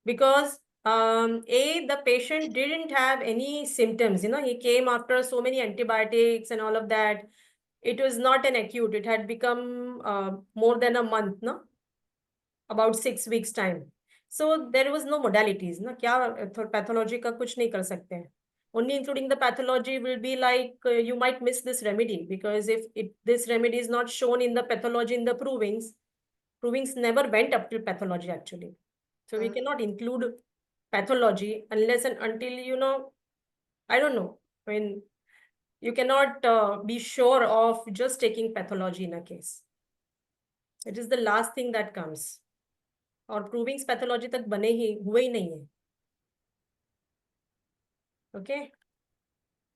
B: because the patient didn't have any symptoms. He came after so many antibiotics and all of that. It was not an acute. It had become more than a month, no? About 6 weeks time. So there was no modalities, ना क्या pathology का कुछ नहीं कर सकते हैं. Only including the pathology will be like you might miss this remedy because if this remedy is not shown in the pathology in the provings never went up to pathology actually. So we cannot include pathology unless and until I don't know. I mean, you cannot be sure of just taking pathology in a case. It is the last thing that comes. और प्रूविंग्स pathology तक बने ही हुए ही नहीं है. Okay,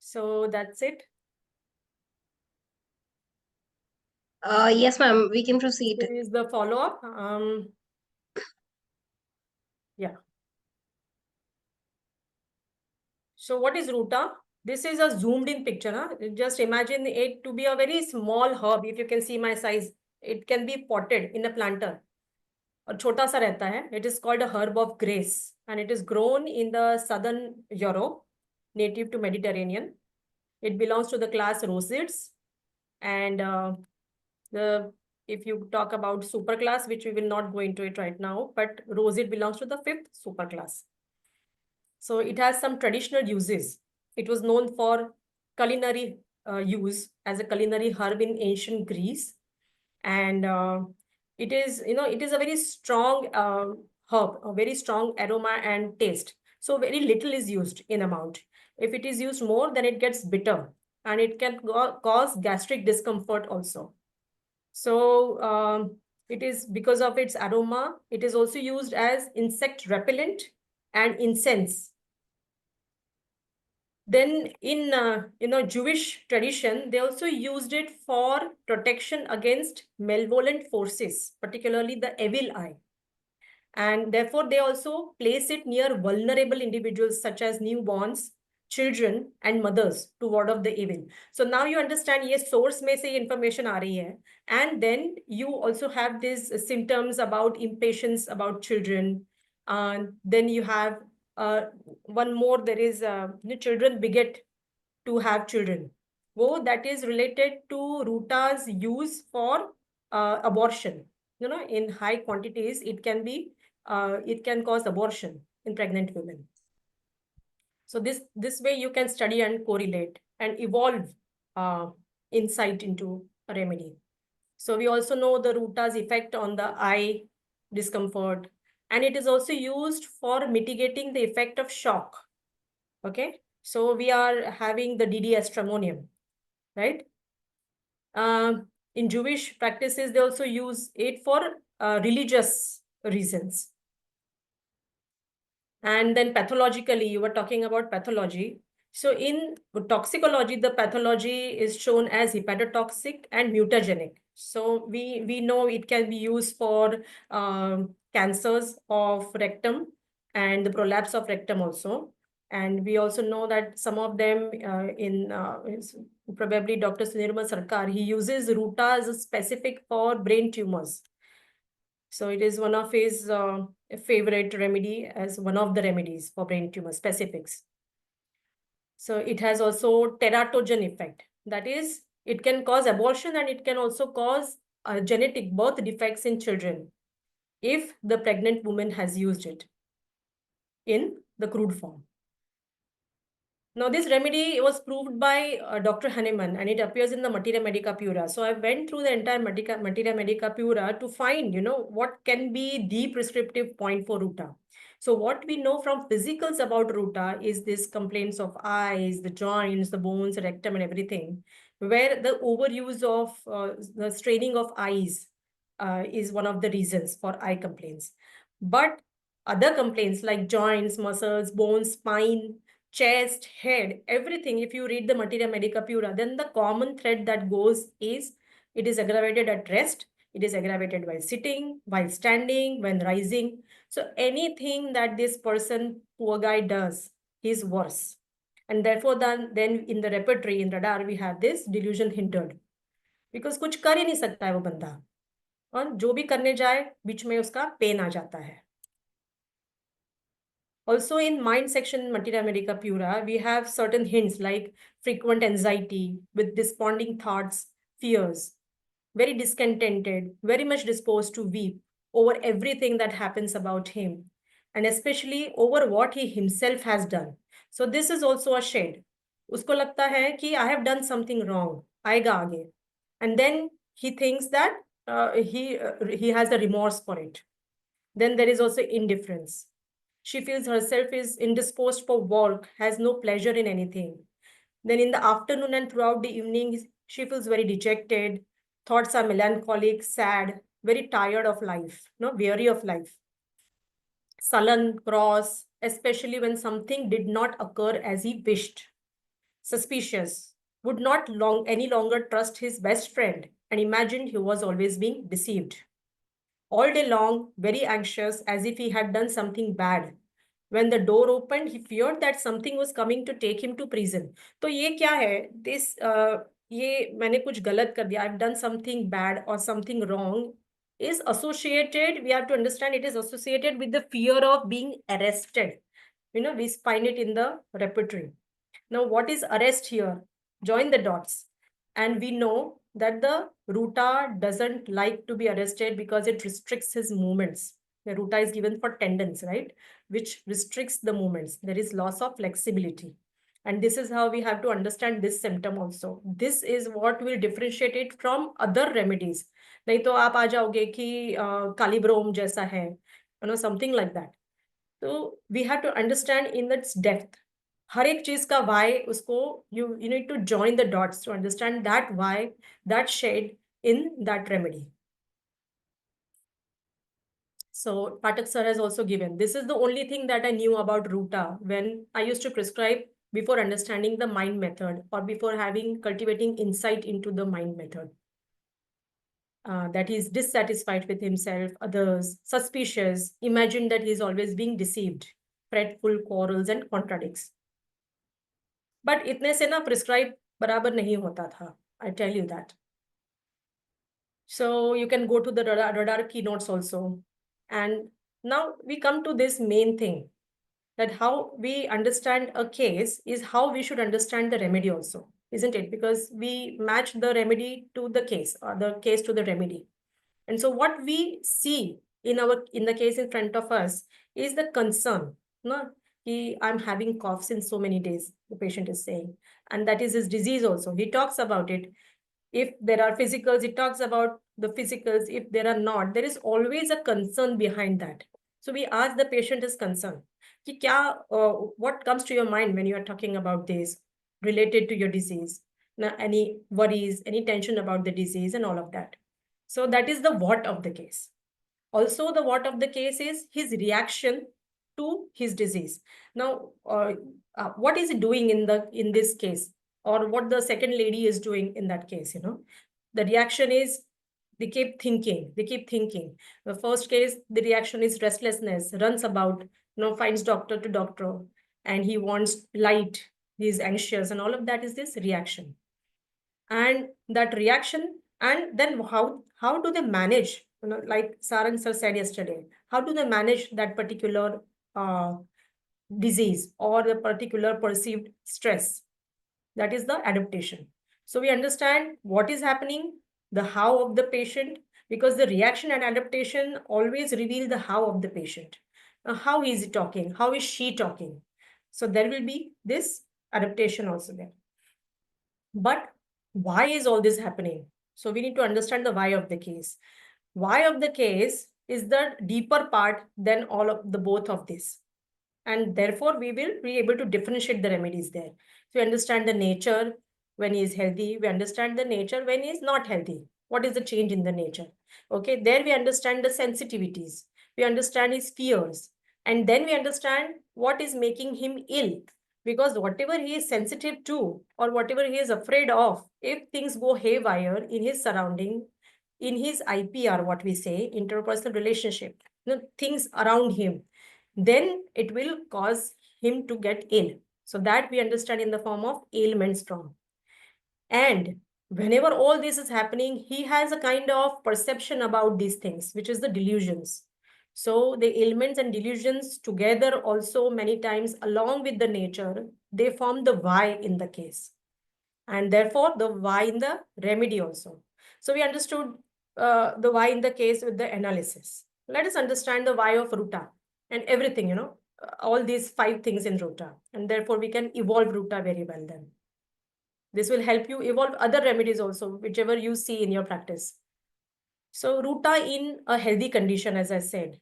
B: so that's it.
A: Yes, ma'am, we can proceed.
B: This is the follow-up. Yeah. So what is ruta? This is a zoomed in picture. Huh? Just imagine it to be a very small herb. If you can see my size, it can be potted in a planter. और छोटा सा रहता है. It is called a herb of grace and it is grown in the southern Europe, native to Mediterranean. It belongs to the class Rosids, and if you talk about superclass, which we will not go into it right now, but roseate belongs to the 5th superclass. So it has some traditional uses. It was known for culinary use as a culinary herb in ancient Greece, and it is a very strong herb, a very strong aroma and taste. So very little is used in amount. If it is used more, then it gets bitter and it can cause gastric discomfort also. So it is because of its aroma. It is also used as insect repellent and incense. Then in Jewish tradition, they also used it for protection against malevolent forces, particularly the evil eye. And therefore, they also place it near vulnerable individuals such as newborns, children, and mothers to ward off the evil. So now you understand, yes, source में से information आ रही है. And then you also have these symptoms about impatience about children. Then you have one more, there is children beget to have children. Wo that is related to Ruta's use for abortion. In high quantities, it can cause abortion in pregnant women. So this way you can study and correlate and evolve insight into a remedy. So we also know the Ruta's effect on the eye discomfort, and it is also used for mitigating the effect of shock. Okay, so we are having the DD Stramonium, right? In Jewish practices, they also use it for religious reasons. And then pathologically, you were talking about pathology. So in toxicology, the pathology is shown as hepatotoxic and mutagenic. So we know it can be used for cancers of rectum and the prolapse of rectum also. And we also know that some of them probably Dr. Sunirmal Sarkar, he uses Ruta as specific for brain tumors. So it is one of his favorite remedy as one of the remedies for brain tumor specifics. So it has also teratogen effect. That is, it can cause abortion and it can also cause genetic birth defects in children if the pregnant woman has used it in the crude form. Now, this remedy was proved by Dr. Hahnemann, and it appears in the Materia Medica Pura. So I went through the entire Materia Medica Pura to find, what can be the prescriptive point for Ruta. So what we know from physicals about Ruta is this complaints of eyes, the joints, the bones, rectum, and everything, where the overuse of the straining of eyes is one of the reasons for eye complaints. But other complaints like joints, muscles, bones, spine, chest, head, everything, if you read the Materia Medica Pura, then the common thread that goes is it is aggravated at rest, it is aggravated while sitting, while standing, when rising. So anything that this person, poor guy, does is worse. And therefore, then in the repertory, in radar, we have this delusion hindered. Because कुछ कर ही नहीं सकता है वो बंदा. और जो भी करने जाए, बीच में उसका पेन आ जाता है. Also in mind section in Materia Medica Pura, we have certain hints like frequent anxiety with desponding thoughts, fears, very discontented, very much disposed to weep over everything that happens about him, and especially over what he himself has done. So this is also a shade. Usko lagta hai ki I have done something wrong, aayega aage. And then he thinks that he has a remorse for it. Then there is also indifference. She feels herself is indisposed for work, has no pleasure in anything. Then in the afternoon and throughout the evening, she feels very dejected. Thoughts are melancholic, sad, very tired of life, weary of life. Sullen, cross, especially when something did not occur as he wished. Suspicious, would not any longer trust his best friend and imagined he was always being deceived. All day long, very anxious, as if he had done something bad. When the door opened, he feared that something was coming to take him to prison. तो ये क्या है? ये मैंने कुछ गलत कर दिया. I've done something bad or something wrong is associated. We have to understand it is associated with the fear of being arrested. We find it in the repertory. Now, what is arrest here? Join the dots. And we know that the Ruta doesn't like to be arrested because it restricts his movements. The Ruta is given for tendons, right? Which restricts the movements. There is loss of flexibility. And this is how we have to understand this symptom also. This is what will differentiate it from other remedies. नहीं तो आप आ जाओगे कि कालीब्रोम जैसा है, something like that. So we have to understand in its depth. हर एक चीज का why उसको you need to join the dots to understand that why, that shade in that remedy. So Patak sir has also given, this is the only thing that I knew about Ruta when I used to prescribe before understanding the mind method or before cultivating insight into the mind method. That he's dissatisfied with himself, others, suspicious, imagine that he's always being deceived, fretful, quarrels, and contradicts. But itne se na prescribe barabar nahi hota tha. I tell you that. So you can go to the radar keynotes also. And now we come to this main thing, that how we understand a case is how we should understand the remedy also, isn't it? Because we match the remedy to the case or the case to the remedy. And so what we see in the case in front of us is the concern. No, I'm having coughs in so many days, the patient is saying. And that is his disease also. He talks about it. If there are physicals, he talks about the physicals. If there are not, there is always a concern behind that. So we ask the patient his concern. What comes to your mind when you are talking about this related to your disease? Now, any worries, any tension about the disease and all of that. So that is the what of the case. Also, the what of the case is his reaction to his disease. Now, what is he doing in this case, or what the second lady is doing in that case? The reaction is they keep thinking. The first case, the reaction is restlessness, runs about, finds doctor to doctor, and he wants light. He's anxious, and all of that is this reaction. And that reaction, and then how do they manage? Like Sarang sir said yesterday, how do they manage that particular disease or the particular perceived stress? That is the adaptation. So we understand what is happening, the how of the patient, because the reaction and adaptation always reveal the how of the patient. How is he talking? How is she talking? So there will be this adaptation also there. But why is all this happening? So we need to understand the why of the case. Why of the case is the deeper part than all of the both of this. And therefore, we will be able to differentiate the remedies there. If we understand the nature when he is healthy, we understand the nature when he is not healthy. What is the change in the nature? Okay, there we understand the sensitivities. We understand his fears. And then we understand what is making him ill. Because whatever he is sensitive to or whatever he is afraid of, if things go haywire in his surrounding, in his IPR, what we say, interpersonal relationship, things around him, then it will cause him to get ill. So that we understand in the form of ailments from. And whenever all this is happening, he has a kind of perception about these things, which is the delusions. So the ailments and delusions together also many times along with the nature, they form the why in the case. And therefore the why in the remedy also. So we understood the why in the case with the analysis. Let us understand the why of Ruta and everything, all these 5 things in Ruta. And therefore we can evolve Ruta very well then. This will help you evolve other remedies also, whichever you see in your practice. So Ruta in a healthy condition, as I said,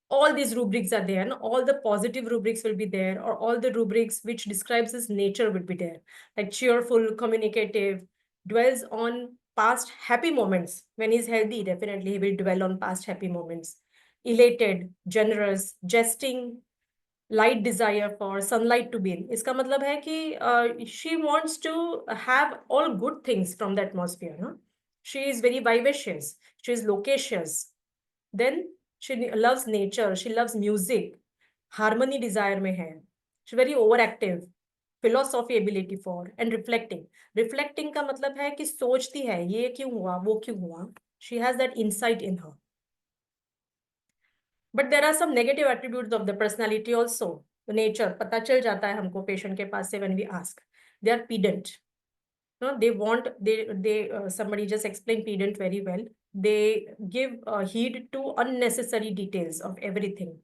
B: all these rubrics are there, and all the positive rubrics will be there, or all the rubrics which describes his nature will be there, like cheerful, communicative, dwells on past happy moments. When he's healthy, definitely he will dwell on past happy moments. Elated, generous, jesting, light desire for sunlight to be in. इसका मतलब है कि she wants to have all good things from the atmosphere. No? She is very vivacious. She is loquacious. Then she loves nature. She loves music. Harmony desire में है. She's very overactive. Philosophy ability for and reflecting. Reflecting का मतलब है कि सोचती है ये क्यों हुआ वो क्यों हुआ. She has that insight in her. But there are some negative attributes of the personality also. The nature, पता चल जाता है हमको patient के पास से when we ask. They are pedant. No, somebody just explained pedant very well. They give heed to unnecessary details of everything.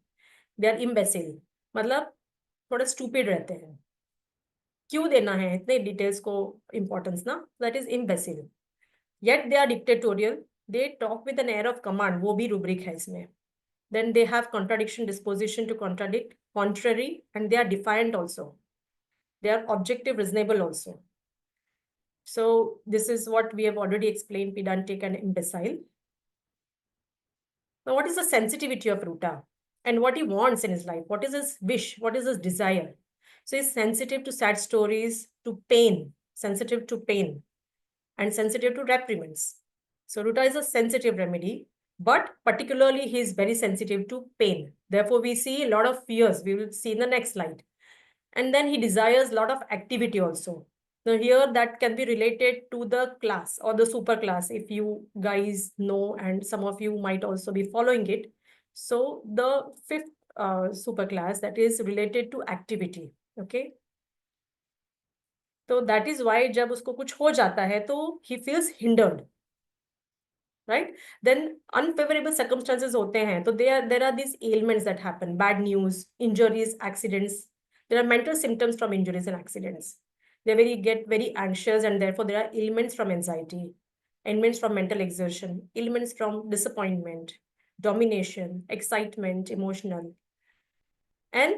B: They are imbecile. मतलब थोड़ा stupid रहते हैं. क्यों देना है इतने details को importance ना? That is imbecile. Yet they are dictatorial. They talk with an air of command. वो भी rubric है इसमें. Then they have contradiction disposition to contradict, contrary, and they are defiant also. They are objective, reasonable also. So this is what we have already explained, pedantic and imbecile. Now, what is the sensitivity of Ruta and what he wants in his life? What is his wish? What is his desire? So he's sensitive to sad stories, to pain, sensitive to pain, and sensitive to reprimands. So Ruta is a sensitive remedy, but particularly he is very sensitive to pain. Therefore, we see a lot of fears. We will see in the next slide. And then he desires a lot of activity also. Now here that can be related to the class or the super class, if you guys know, and some of you might also be following it. So the 5th super class, that is related to activity. Okay. So that is why जब उसको कुछ हो जाता है तो he feels hindered. Right? Then unfavorable circumstances होते हैं तो there are these ailments that happen, bad news, injuries, accidents. There are mental symptoms from injuries and accidents. They get very anxious, and therefore there are ailments from anxiety, ailments from mental exertion, ailments from disappointment, domination, excitement, emotional. And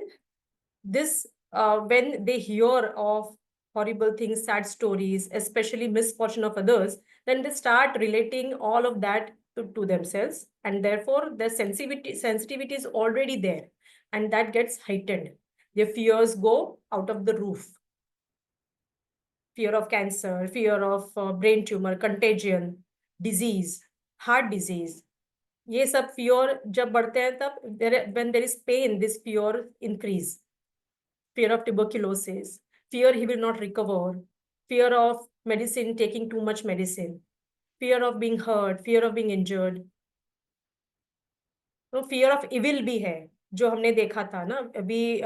B: this, when they hear of horrible things, sad stories, especially misfortune of others, then they start relating all of that to themselves. And therefore, their sensitivity is already there. And that gets heightened. Their fears go out of the roof. Fear of cancer, fear of brain tumor, contagion, disease, heart disease. ये सब fear जब बढ़ते हैं तब when there is pain, this fear increase. Fear of tuberculosis, fear he will not recover, fear of medicine, taking too much medicine, fear of being hurt, fear of being injured. तो fear of evil भी है जो हमने देखा था ना अभी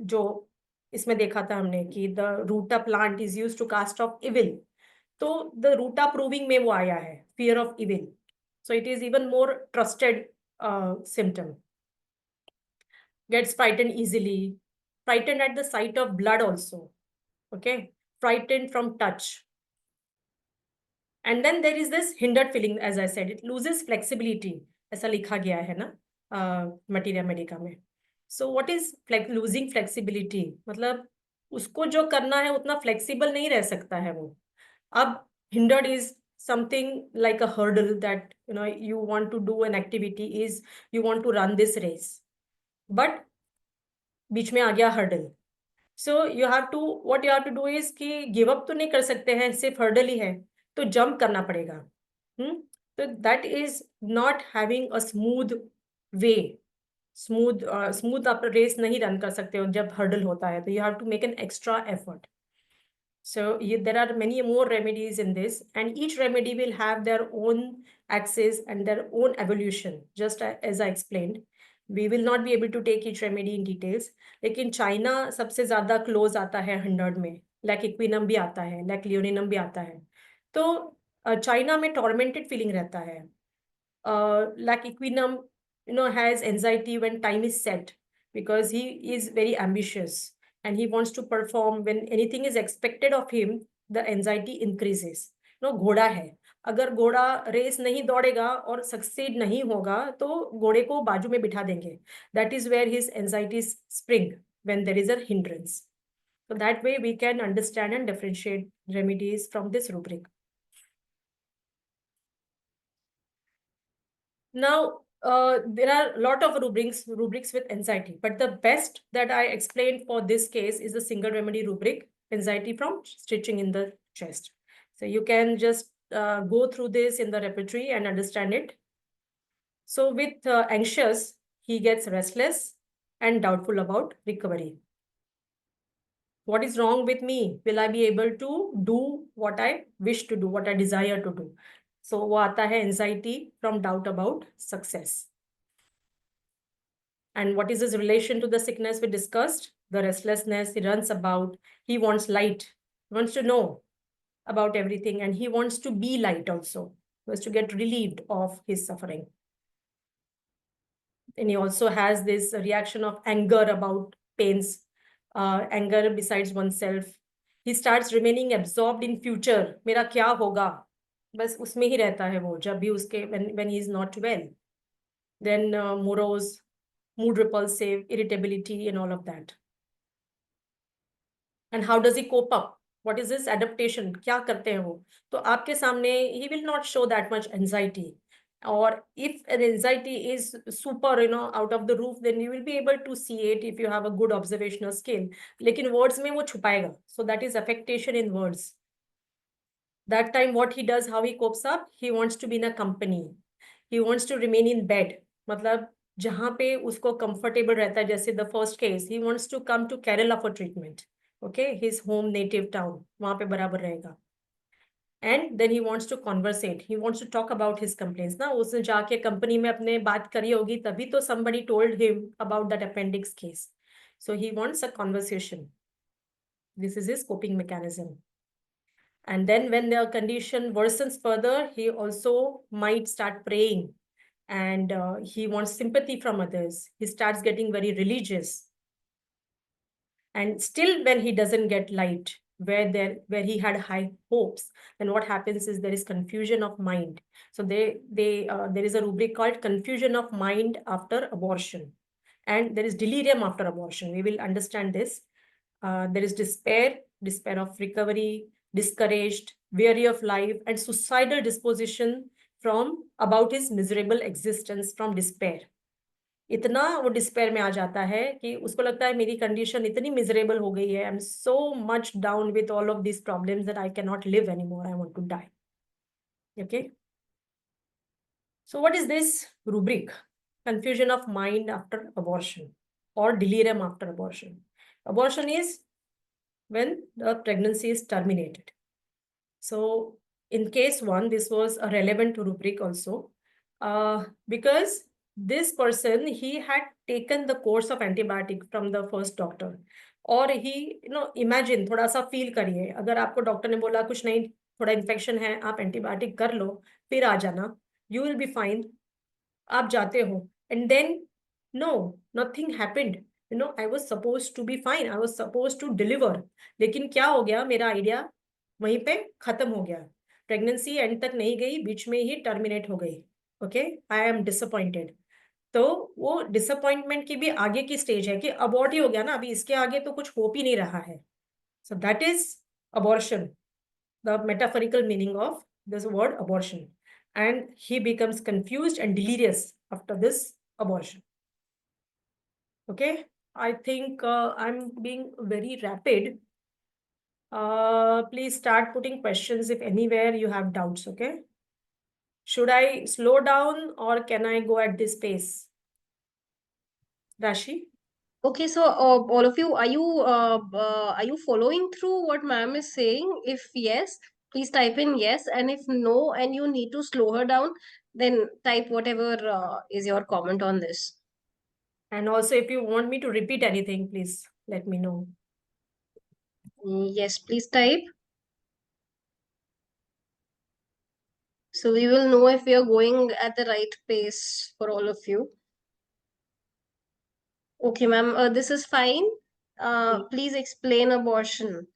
B: जो इसमें देखा था हमने कि the ruta plant is used to cast off evil. तो the ruta proving में वो आया है fear of evil. So it is even more trusted symptom. Gets frightened easily, frightened at the sight of blood also. Okay, frightened from touch. And then there is this hindered feeling, as I said, it loses flexibility. ऐसा लिखा गया है ना materia Medica में. So what is losing flexibility? मतलब उसको जो करना है उतना flexible नहीं रह सकता है वो. अब hindered is something like a hurdle that you want to do an activity, is you want to run this race, but बीच में आ गया hurdle. So what you have to do is कि give up तो नहीं कर सकते हैं, सिर्फ hurdle ही है, तो jump करना पड़ेगा. तो that is not having a smooth way. Smooth आप रेस नहीं रन कर सकते हो जब hurdle होता है, तो you have to make an extra effort. So there are many more remedies in this, and each remedy will have their own axis and their own evolution, just as I explained. We will not be able to take each remedy in details. लेकिन China सबसे ज्यादा close आता है 100 में. Lack इक्विनम भी आता है, lack लियोनिनम भी आता है. तो चाइना में टॉर्मेंटेड फीलिंग रहता है. लैक इक्विनम has anxiety when time is set, because he is very ambitious and he wants to perform. When anything is expected of him, the anxiety increases. घोड़ा है, अगर घोड़ा रेस नहीं दौड़ेगा और सक्सीड नहीं होगा तो घोड़े को बाजू में बिठा देंगे. That is where his anxieties spring, when there is a hindrance. So that way we can understand and differentiate remedies from this rubric. Now, there are a lot of rubrics with anxiety, but the best that I explained for this case is the single remedy rubric, anxiety from stitching in the chest. So you can just go through this in the repertory and understand it. So with anxious, he gets restless and doubtful about recovery. What is wrong with me? Will I be able to do what I wish to do, what I desire to do? So वो आता है anxiety from doubt about success. And what is his relation to the sickness we discussed? The restlessness, he runs about, he wants light, he wants to know about everything, and he wants to be light also, he wants to get relieved of his suffering. And he also has this reaction of anger about pains, anger besides oneself. He starts remaining absorbed in future. मेरा क्या होगा? बस उसमें ही रहता है वो जब भी उसके when he is not well. Then morose, mood repulsive, irritability, and all of that. And how does he cope up? What is his adaptation? क्या करते हैं वो? तो आपके सामने he will not show that much anxiety. Or if an anxiety is super, out of the roof, then you will be able to see it if you have a good observational skill. लेकिन words में वो छुपाएगा. So that is affectation in words. That time what he does, how he copes up, he wants to be in a company. He wants to remain in bed. मतलब जहाँ पे उसको comfortable रहता है, जैसे the first case, he wants to come to Kerala for treatment. Okay, his home native town, वहाँ पे बराबर रहेगा. And then he wants to conversate. He wants to talk about his complaints. ना उसने जाके कंपनी में अपने बात करी होगी, तभी तो somebody told him about that appendix case. So he wants a conversation. This is his coping mechanism. And then when the condition worsens further, he also might start praying, and he wants sympathy from others. He starts getting very religious. And still when he doesn't get light, where he had high hopes, then what happens is there is confusion of mind. So there is a rubric called confusion of mind after abortion. And there is delirium after abortion. We will understand this. There is despair of recovery, discouraged, weary of life, and suicidal disposition from about his miserable existence from despair. इतना वो despair में आ जाता है कि उसको लगता है मेरी कंडीशन इतनी मिजरेबल हो गई है, I am so much down with all of this problems that I can not live anymore, I want to die. Okay, so what is this rubric? Confusion of mind after abortion or delirium after abortion. Abortion is when the pregnancy is terminated. So in case 1, this was a relevant rubric also, because this person, he had taken the course of antibiotic from the first doctor. और he imagine, थोड़ा सा feel करिए, अगर आपको doctor ने बोला कुछ नहीं, थोड़ा इन्फेक्शन है, आप एंटीबायोटिक कर लो, फिर आ जाना, यू विल बी फाइन. आप जाते हो, and then no, nothing happened. I was supposed to be fine, I was supposed to deliver, लेकिन क्या हो गया, मेरा आइडिया वहीं पे खत्म हो गया, प्रेगनेंसी एंड तक नहीं गई, बीच में ही टर्मिनेट हो गई. Okay, I am disappointed. तो वो डिसअपॉइंटमेंट की भी आगे की स्टेज है कि अबॉर्ट ही हो गया ना, अभी इसके आगे तो कुछ होप ही नहीं रहा है. सो that is abortion, the metaphorical meaning of this word abortion. And he becomes confused and delirious after this abortion. Okay, I think I'm being very rapid. Please start putting questions if anywhere you have doubts. Okay, should I slow down or can I go at this pace? Rashi?
A: Okay, so all of you, are you following through what ma'am is saying? If yes, please type in yes, and if no, and you need to slow her down, then type whatever is your comment on this.
B: And also, if you want me to repeat anything, please let me know.
A: Yes, please type. So we will know if we are going at the right pace for all of you. Okay, ma'am, this is fine. Please explain abortion.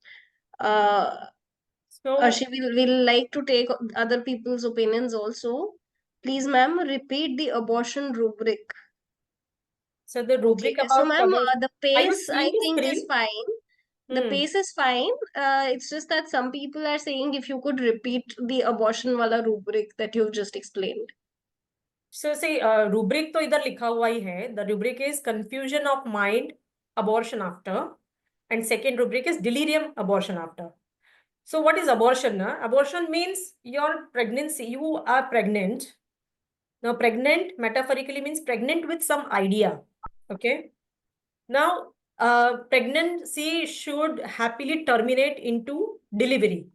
B: So,
A: She will like to take other people's opinions also. Please, ma'am, repeat the abortion rubric.
B: so the
A: Okay,
B: rubric
A: so
B: about
A: ma'am,
B: abortion.
A: the
B: Are you
A: pace
B: seeing
A: I
B: the
A: think is
B: screen?
A: fine. The pace is fine. It's just that some people are saying if you could repeat the abortion wala rubric that you've just explained.
B: So see, rubric तो इधर लिखा हुआ ही है. The rubric is confusion of mind, abortion after, and second rubric is delirium, abortion after. So what is abortion? Abortion means your pregnancy. You are pregnant. Now, pregnant metaphorically means pregnant with some idea. Okay. Now, pregnancy should happily terminate into delivery,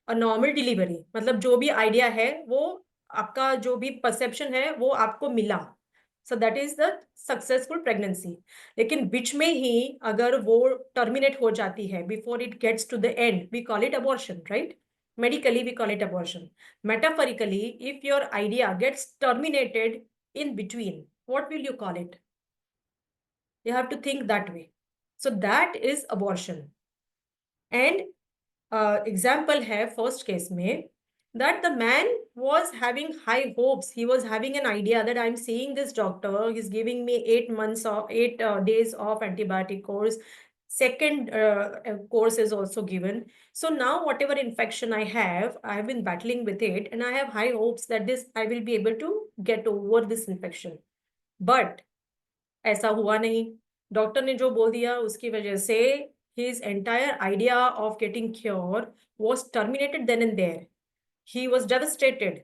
B: a normal delivery. मतलब जो भी idea है वो आपका जो भी perception है वो आपको मिला. So that is the successful pregnancy. लेकिन बीच में ही अगर वो terminate हो जाती है before it gets to the end, we call it abortion, right? Medically, we call it abortion. Metaphorically, if your idea gets terminated in between, what will you call it? You have to think that way. So that is abortion. And example hai first case mein that the man was having high hopes. He was having an idea that I'm seeing this doctor. He's giving me 8 months of 8 days of antibiotic course. Second course is also given. So now whatever infection I have been battling with it, and I have high hopes that this I will be able to get over this infection. But ऐसा हुआ नहीं. Doctor ने जो बोल दिया उसकी वजह से his entire idea of getting cure was terminated then and there. He was devastated.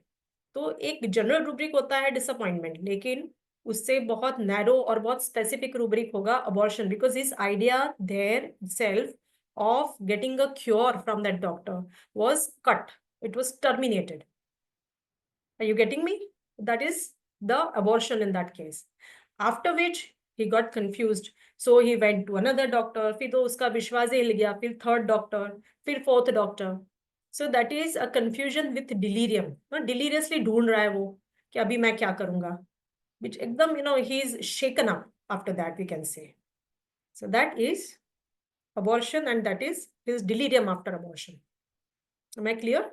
B: तो एक जनरल रूब्रिक होता है डिसअपॉइंटमेंट, लेकिन उससे बहुत नैरो और बहुत स्पेसिफिक रूब्रिक होगा abortion, because his idea their self of getting a cure from that doctor was cut. It was terminated. Are you getting me? That is the abortion in that case. After which he got confused. So he went to another doctor. फिर तो उसका विश्वास ही हिल गया. फिर third doctor. फिर fourth doctor. So that is a confusion with delirium. Deliriously ढूंढ रहा है वो कि अभी मैं क्या करूंगा. Which एकदम he is shaken up after that, we can say. So that is abortion, and that is his delirium after abortion. Am I clear?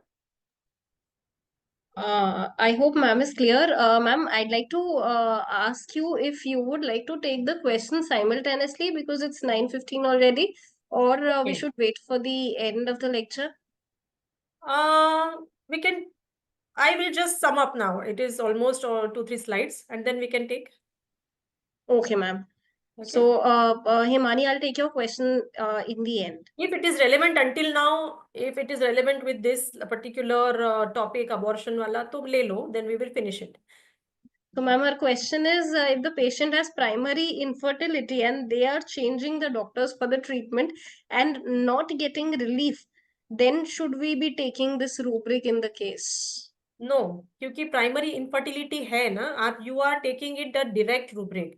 A: I hope ma'am is clear. Ma'am, I'd like to ask you if you would like to take the questions simultaneously because it's 9:15 already, or we
B: Okay.
A: should wait for the end of the lecture.
B: We can. I will just sum up now. It is almost 2-3 slides, and then we can take.
A: Okay, ma'am.
B: Okay.
A: So, Himani, I'll take your question in the end.
B: If it is relevant until now, if it is relevant with this particular topic, abortion wala, to le lo, then we will finish it.
A: So, ma'am, our question is if the patient has primary infertility and they are changing the doctors for the treatment and not getting relief, then should we be taking this rubric in the case?
B: No, क्योंकि primary infertility है ना, आप you are taking it the direct rubric.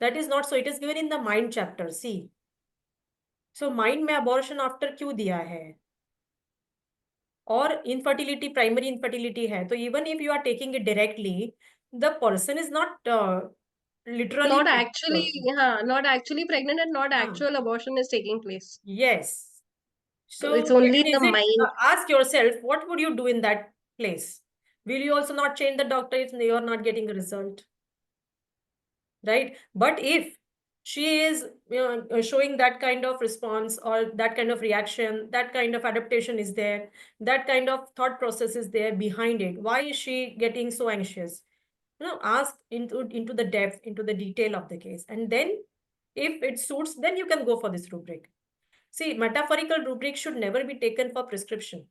B: That is not so. It is given in the mind chapter. See. So mind में abortion after क्यों दिया है? और infertility primary infertility है, तो even if you are taking it directly, the person is not literally
A: Not
B: pregnant
A: actually,
B: also.
A: not actually pregnant, and not
B: Ah,
A: actual abortion is taking place.
B: yes.
A: So
B: So
A: it's only
B: when
A: in the
B: is it?
A: mind.
B: Ask yourself, what would you do in that place? Will you also not change the doctor if you are not getting a result? Right? But if she is showing that kind of response or that kind of reaction, that kind of adaptation is there, that kind of thought process is there behind it, why is she getting so anxious? Ask into the depth, into the detail of the case, and then if it suits, then you can go for this rubric. See, metaphorical rubric should never be taken for prescription,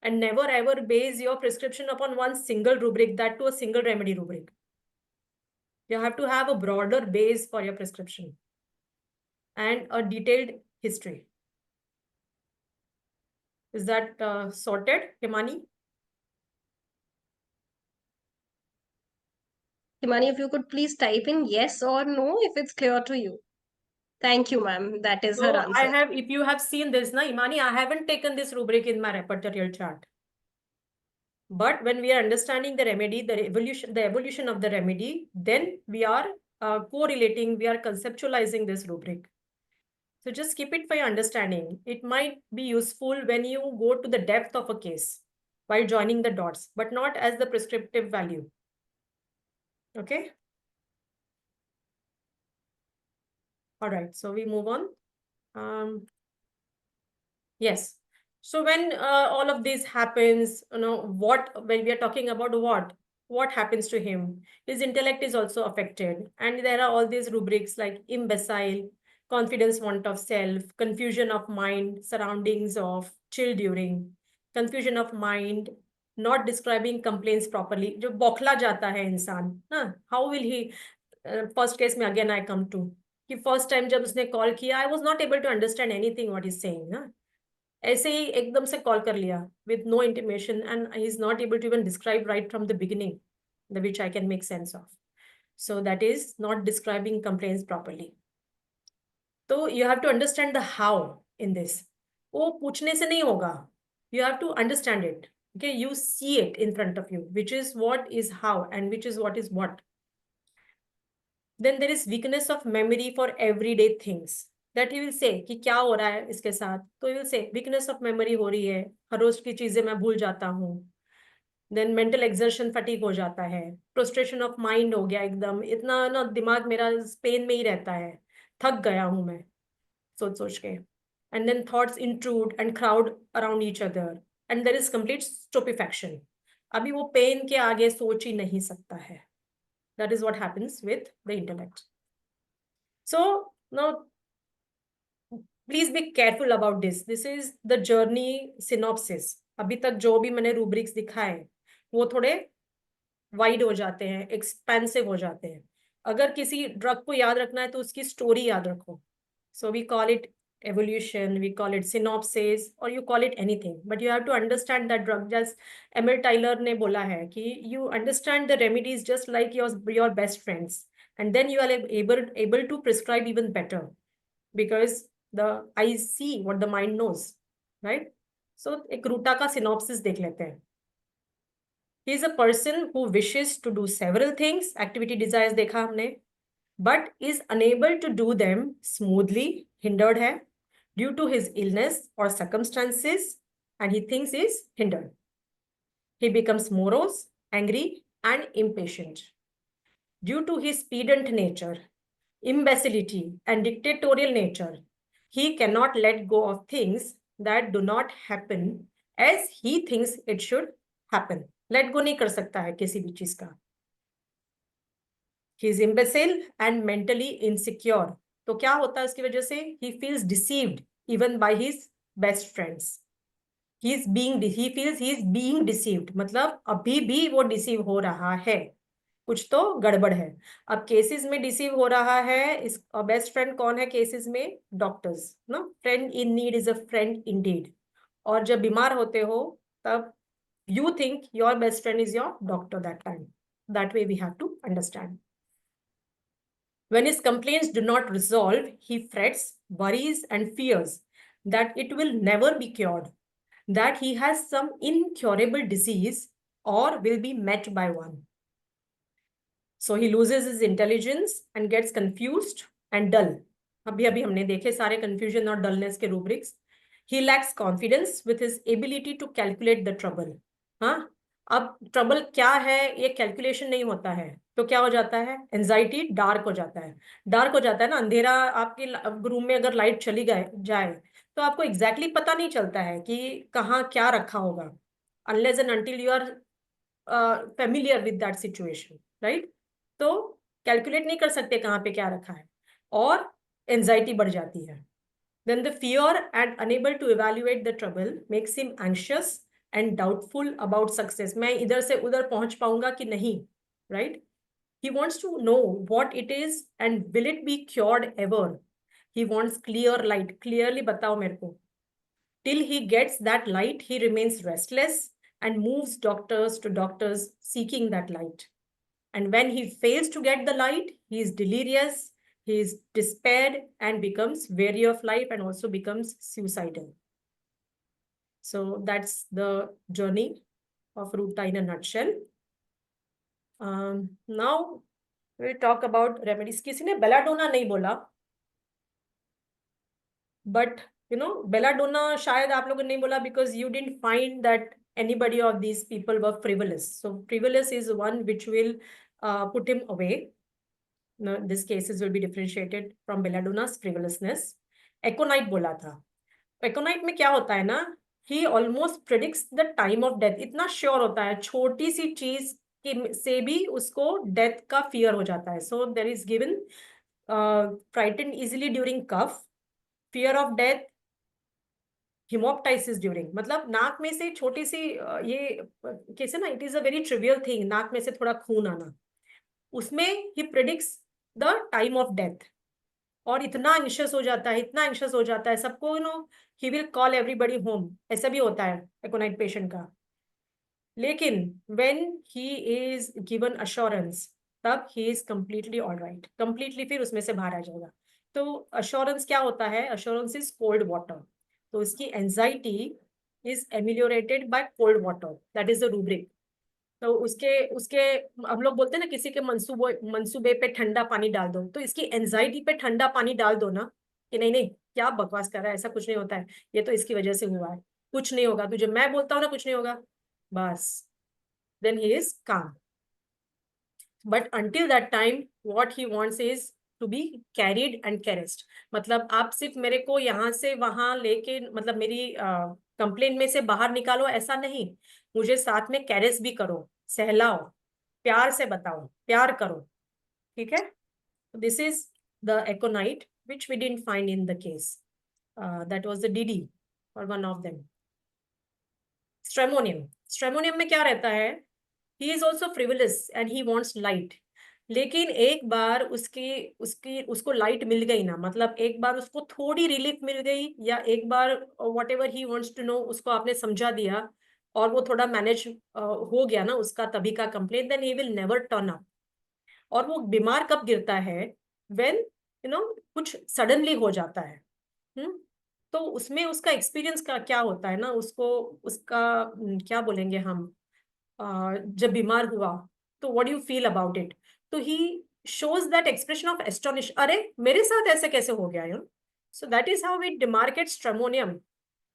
B: and never ever base your prescription upon one single rubric, that to a single remedy rubric. You have to have a broader base for your prescription and a detailed history. Is that sorted, Himani?
A: Himani, if you could please type in yes or no if it's clear to you. Thank you, ma'am. That is her
B: So I
A: answer.
B: have, if you have seen this, na, Imani, I haven't taken this rubric in my repertorial chart. But when we are understanding the remedy, the evolution of the remedy, then we are correlating, we are conceptualizing this rubric. So just keep it for your understanding. It might be useful when you go to the depth of a case while joining the dots, but not as the prescriptive value. Okay. All right. So we move on. Yes. So when all of this happens, when we are talking about what happens to him, his intellect is also affected. And there are all these rubrics like imbecile, confidence, want of self, confusion of mind, surroundings of, chill during, confusion of mind, not describing complaints properly. जो बौखला जाता है इंसान ना, how will he, first case में again I come to, कि first time जब उसने call किया, I was not able to understand anything what he's saying ना, ऐसे ही एकदम से कॉल कर लिया with no intimation, and he is not able to even describe right from the beginning, which I can make sense of. So that is not describing complaints properly. So you have to understand the how in this. वो पूछने से नहीं होगा. You have to understand it. Okay, you see it in front of you, which is what is how and which is what is what. Then there is weakness of memory for everyday things. That he will say कि क्या हो रहा है इसके साथ, तो he will say weakness of memory हो रही है, हर रोज की चीजें मैं भूल जाता हूँ. Then mental exertion fatigue हो जाता है, prostration of mind हो गया, एकदम इतना ना दिमाग मेरा पेन में ही रहता है, थक गया हूँ मैं सोच सोच के. And then thoughts intrude and crowd around each other, and there is complete stupefaction. अभी वो पेन के आगे सोच ही नहीं सकता है. That is what happens with the intellect. So now, please be careful about this. This is the journey synopsis. अभी तक जो भी मैंने rubrics दिखाए वो थोड़े वाइड हो जाते हैं, एक्सपेंसिव हो जाते हैं. अगर किसी ड्रग को याद रखना है तो उसकी स्टोरी याद रखो. So we call it evolution, we call it synopsis, or you call it anything. But you have to understand that drug. Just Emil Tyler ने बोला है कि you understand the remedies just like your best friends, and then you are able to prescribe even better, because the I see what the mind knows, right? So एक रूटा का synopsis देख लेते हैं. He is a person who wishes to do several things, activity desires देखा हमने, but is unable to do them smoothly, hindered है due to his illness or circumstances, and he thinks is hindered. He becomes morose, angry, and impatient. Due to his pedant nature, imbecility, and dictatorial nature, he cannot let go of things that do not happen as he thinks it should happen. Let go नहीं कर सकता है किसी भी चीज का. He is imbecile and mentally insecure. तो क्या होता है उसकी वजह से? He feels deceived even by his best friends. He feels he is being deceived. मतलब अभी भी वो deceive हो रहा है, कुछ तो गड़बड़ है. अब केसेस में डिसीव हो रहा है. इस बेस्ट फ्रेंड कौन है केसेस में? डॉक्टर्स ना. Friend in need is a friend Indeed. और जब बीमार होते हो तब you think your best friend is your doctor that time. That way we have to understand. When his complaints do not resolve, he frets, worries, and fears that it will never be cured, that he has some incurable disease or will be met by one. So he loses his intelligence and gets confused and dull. अभी हमने देखे सारे confusion और dullness के rubrics. He lacks confidence with his ability to calculate the trouble. हाँ, अब trouble क्या है ये calculation नहीं होता है तो क्या हो जाता है, anxiety dark हो जाता है. Dark हो जाता है ना, अंधेरा आपके रूम में अगर लाइट चली जाए तो आपको exactly पता नहीं चलता है कि कहाँ क्या रखा होगा, unless and until you are familiar with that situation, right? तो कैलकुलेट नहीं कर सकते कहाँ पे क्या रखा है और एंजाइटी बढ़ जाती है. Then the fear and unable to evaluate the trouble makes him anxious and doubtful about success. मैं इधर से उधर पहुंच पाऊंगा कि नहीं, right? He wants to know what it is and will it be cured ever. He wants clear light. Clearly बताओ मेरे को. Till he gets that light, he remains restless and moves doctors to doctors seeking that light. And when he fails to get the light, he is delirious, he is despaired and becomes weary of life and also becomes suicidal. So that's the journey of Ruta in a nutshell. Now we'll talk about remedies. किसी ने belladonna नहीं बोला, but you know belladonna शायद आप लोगों ने नहीं बोला because you didn't find that anybody of these people were frivolous. So frivolous is one which will put him away. No, these cases will be differentiated from belladonna's frivolousness. Aconite बोला था. Aconite में क्या होता है ना, he almost predicts the time of death. इतना sure होता है, छोटी सी चीज से भी उसको डेथ का फियर हो जाता है. So there is given frightened easily during cough, fear of death, haemoptysis during, मतलब नाक में से छोटी सी ये कैसे ना, it is a very trivial thing, नाक में से थोड़ा खून आना, उसमें ही predicts the time of death. और इतना एंशियस हो जाता है, इतना एंशियस हो जाता है, सबको you know he will call everybody home, ऐसा भी होता है एकोनाइट पेशेंट का. लेकिन when he is given assurance तब he is completely all right, completely फिर उसमें से बाहर आ जाएगा. तो अश्योरेंस क्या होता है, अश्योरेंस इज कोल्ड वाटर. तो इसकी anxiety is ameliorated by cold water, that is the rubric. तो उसके उसके हम लोग बोलते हैं ना, किसी के मंसूबे पे ठंडा पानी डाल दो, तो इसकी एंजाइटी पे ठंडा पानी डाल दो ना, कि नहीं नहीं क्या बकवास कर रहा है, ऐसा कुछ नहीं होता है, ये तो इसकी वजह से हुआ है, कुछ नहीं होगा तुझे, मैं बोलता हूँ ना कुछ नहीं होगा, बस then he is calm. But until that time what he wants is to be carried and caressed. मतलब आप सिर्फ मेरे को यहाँ से वहां लेके, मतलब मेरी कंप्लेन में से बाहर निकालो ऐसा नहीं, मुझे साथ में कैरेस भी करो, सहलाओ, प्यार से बताओ, प्यार करो. ठीक है. This is the aconite which we didn't find in the case. That was the DD और one of them. Stramonium. Stramonium में क्या रहता है, he is also frivolous and he wants light. लेकिन एक बार उसकी उसकी उसको लाइट मिल गई ना, मतलब एक बार उसको थोड़ी रिलीफ मिल गई, या एक बार whatever he wants to know उसको आपने समझा दिया और वो थोड़ा मैनेज हो गया ना उसका तभी का complaint, then he will never turn up. और वो बीमार कब गिरता है, व्हेन यू नो कुछ सडनली हो जाता है. तो उसमें उसका एक्सपीरियंस का क्या होता है ना, उसको उसका क्या बोलेंगे हम, जब बीमार हुआ तो what you feel about it. तो he shows that expression of astonish, अरे मेरे साथ ऐसे कैसे हो गया, you know. So that is how we demarcate stramonium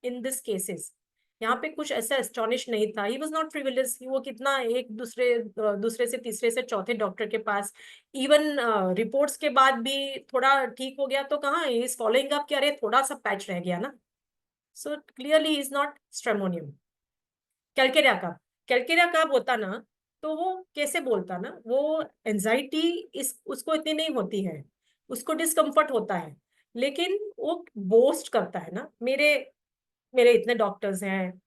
B: in this cases. यहाँ पे कुछ ऐसा एस्टोनिश नहीं था, ही वाज नॉट फ्रिवलस. वो कितना एक दूसरे से तीसरे से चौथे डॉक्टर के पास, इवन रिपोर्ट्स के बाद भी थोड़ा ठीक हो गया तो कहाँ इज फॉलोइंग अप कि अरे थोड़ा सा पैच रह गया ना. So clearly is not stramonium. Calcarea कब, कैलकेरिया कब होता ना, तो वो कैसे बोलता ना, वो एंजाइटी इस उसको इतनी नहीं होती है, उसको डिस्कम्फर्ट होता है, लेकिन वो बोस्ट करता है ना, मेरे मेरे इतने डॉक्टर्स हैं,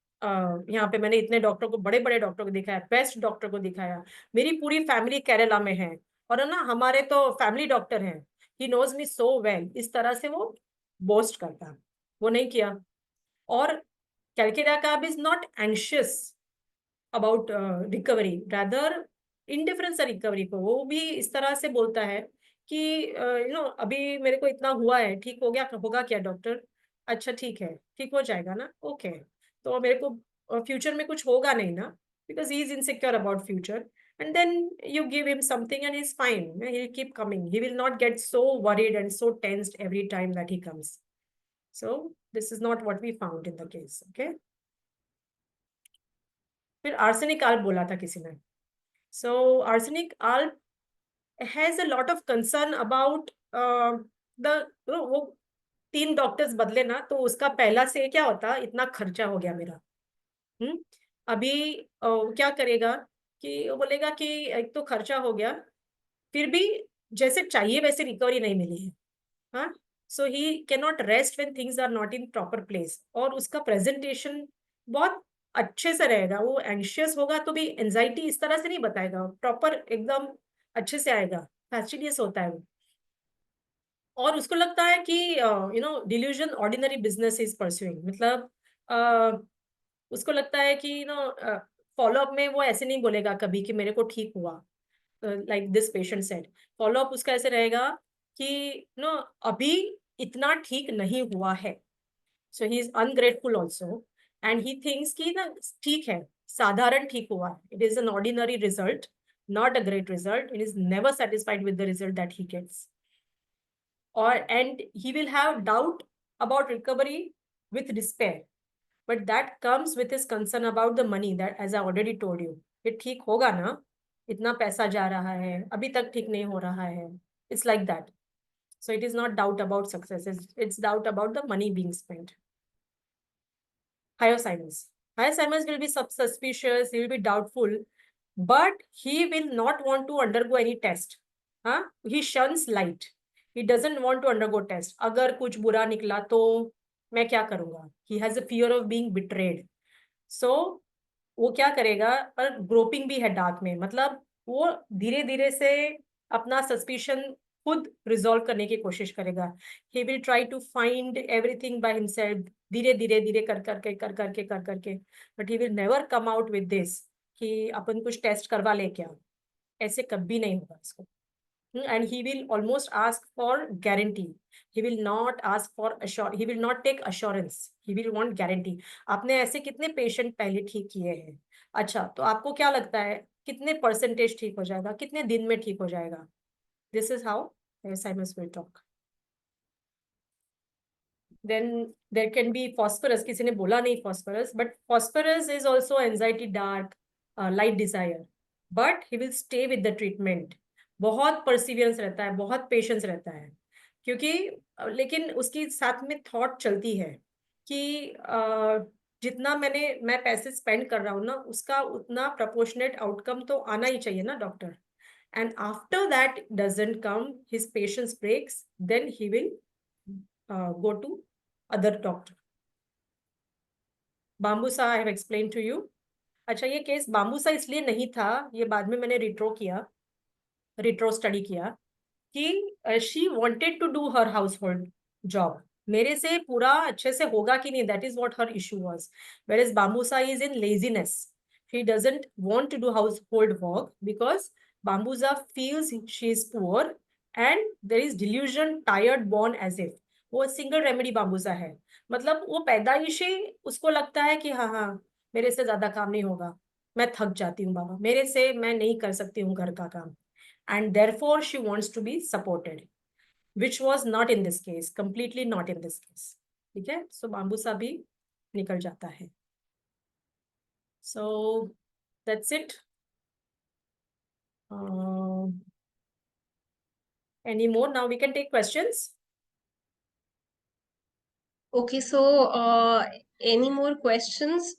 B: यहाँ पे मैंने इतने डॉक्टर को, बड़े बड़े डॉक्टर को दिखाया, बेस्ट डॉक्टर को दिखाया, मेरी पूरी फैमिली केरला में है, और है ना हमारे तो फैमिली डॉक्टर हैं, he knows me so well, इस तरह से वो बोस्ट करता. वो नहीं किया. और कैलकेरिया का is not anxious about recovery, rather indifference recovery को वो भी इस तरह से बोलता है कि यू नो अभी मेरे को इतना हुआ है, ठीक हो गया होगा क्या डॉक्टर, अच्छा ठीक है, ठीक हो जाएगा ना, ओके. तो मेरे को फ्यूचर में कुछ होगा नहीं ना, because he is insecure about future. and then you give him something and he's fine. He'll keep coming. He will not get so worried and so tensed every time that he comes. So this is not what we found in the case. Okay. फिर arsenic alb बोला था किसी ने. So arsenic alb has a lot of concern about वो 3 doctors बदले ना, तो उसका पहला से क्या होता, इतना खर्चा हो गया मेरा. अभी क्या करेगा कि वो बोलेगा कि एक तो खर्चा हो गया, फिर भी जैसे चाहिए वैसे रिकवरी नहीं मिली है. हाँ, so he can not rest when things are not in proper place. और उसका प्रेजेंटेशन बहुत अच्छे से रहेगा. वो एंशियस होगा तो भी एंजाइटी इस तरह से नहीं बताएगा, प्रॉपर एकदम अच्छे से आएगा. फैस्टिडियस होता है वो. और उसको लगता है कि delusion ordinary business is pursuing. मतलब उसको लगता है कि फॉलो अप में वो ऐसे नहीं बोलेगा कभी कि मेरे को ठीक हुआ, like this patient said. Follow up उसका ऐसे रहेगा कि अभी इतना ठीक नहीं हुआ है. So he is ungrateful also, and he thinks कि ना ठीक है, साधारण ठीक हुआ है. It is an ordinary result, not a great result. It is never satisfied with the result that he gets. And he will have doubt about recovery with despair. But that comes with his concern about the money, that as I already told you, कि ठीक होगा ना, इतना पैसा जा रहा है, अभी तक ठीक नहीं हो रहा है. It's like that. So it is not doubt about success, it's doubt about the money being spent. Hyoscyamus will be suspicious, he will be doubtful, but he will not want to undergo any test. He shuns light. He doesn't want to undergo test. अगर कुछ बुरा निकला तो मैं क्या करूंगा? He has a fear of being betrayed. So वो क्या करेगा, पर ग्रोपिंग भी है डार्क में. मतलब वो धीरे धीरे से अपना सस्पिशन खुद रिजॉल्व करने की कोशिश करेगा. He will try to find everything by himself, धीरे धीरे धीरे कर करके. But he will never come out with this कि अपन कुछ टेस्ट करवा ले क्या. ऐसे कभी नहीं होगा इसको. And he will almost ask for guarantee. He will not ask for he will not take assurance. He will want guarantee. आपने ऐसे कितने पेशेंट पहले ठीक किए हैं? अच्छा, तो आपको क्या लगता है कितने परसेंटेज ठीक हो जाएगा, कितने दिन में ठीक हो जाएगा? This is how Alzheimer's will talk. Then there can be phosphorus. किसी ने बोला नहीं phosphorus, but phosphorus is also anxiety dark, light desire. But he will stay with the treatment. बहुत परसिवियरेंस रहता है, बहुत पेशेंस रहता है, क्योंकि लेकिन उसकी साथ में थॉट चलती है कि जितना मैं पैसे स्पेंड कर रहा हूँ ना, उसका उतना प्रपोर्शनेट आउटकम तो आना ही चाहिए ना doctor. And after that doesn't come, his patience breaks, then he will go to other doctor. बाम्बूसा I have explain to you. अच्छा, ये केस बाम्बूसा इसलिए नहीं था, ये बाद में मैंने रिट्रो स्टडी किया कि she wanted to do her household job. मेरे से पूरा अच्छे से होगा कि नहीं, that is what her issue was. whereas Bambusa is in laziness. She doesn't want to do household work because Bambusa feels she is poor and there is delusion, tired, born as if. वो single remedy बाम्बूसा है. मतलब वो पैदाइशी उसको लगता है कि हाँ, मेरे से ज्यादा काम नहीं होगा, मैं थक जाती हूँ बाबा, मेरे से मैं नहीं कर सकती हूँ घर का काम. And therefore she wants to be supported, which was not in this case, completely not in this case. ठीक है, so बाम्बूसा भी निकल जाता है. So that's it. Any more? Now we can take questions.
A: Okay, so any more questions?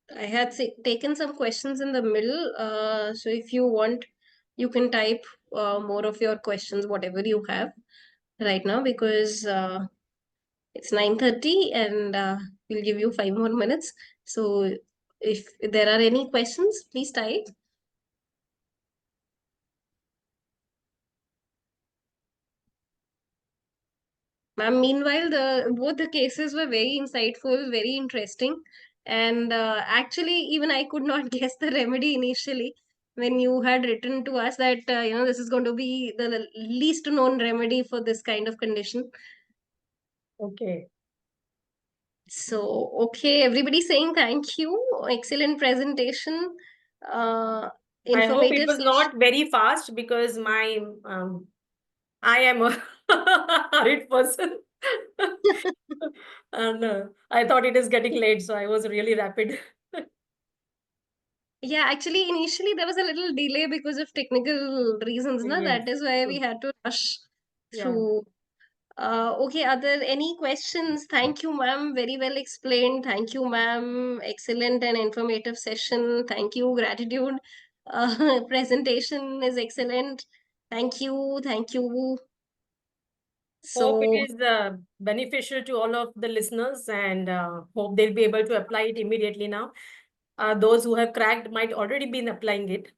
A: I had taken some questions in the middle. So if you want, you can type more of your questions, whatever you have right now, because it's 9:30 and we'll give you 5 more minutes. So if there are any questions, please type. Ma'am, meanwhile, both the cases were very insightful, very interesting. And actually, even I could not guess the remedy initially when you had written to us that, this is going to be the least known remedy for this kind of condition.
B: Okay.
A: So, okay, everybody saying thank you. Excellent presentation. uh,
B: I hope it
A: informative
B: was
A: session.
B: not very fast because I am a hurried person. And I thought it is getting late, so I was really rapid.
A: Yeah, actually, initially there was a little delay because of technical reasons, na?
B: Yes,
A: That is why we
B: true.
A: had to rush
B: Yeah.
A: through. Okay, are there any questions? Thank you, ma'am. Very well explained. Thank you, ma'am. Excellent and informative session. Thank you. Gratitude. Presentation is excellent. Thank you. Thank you.
B: Hope it
A: So,
B: is beneficial to all of the listeners, and hope they'll be able to apply it immediately now. Those who have cracked might already been applying it,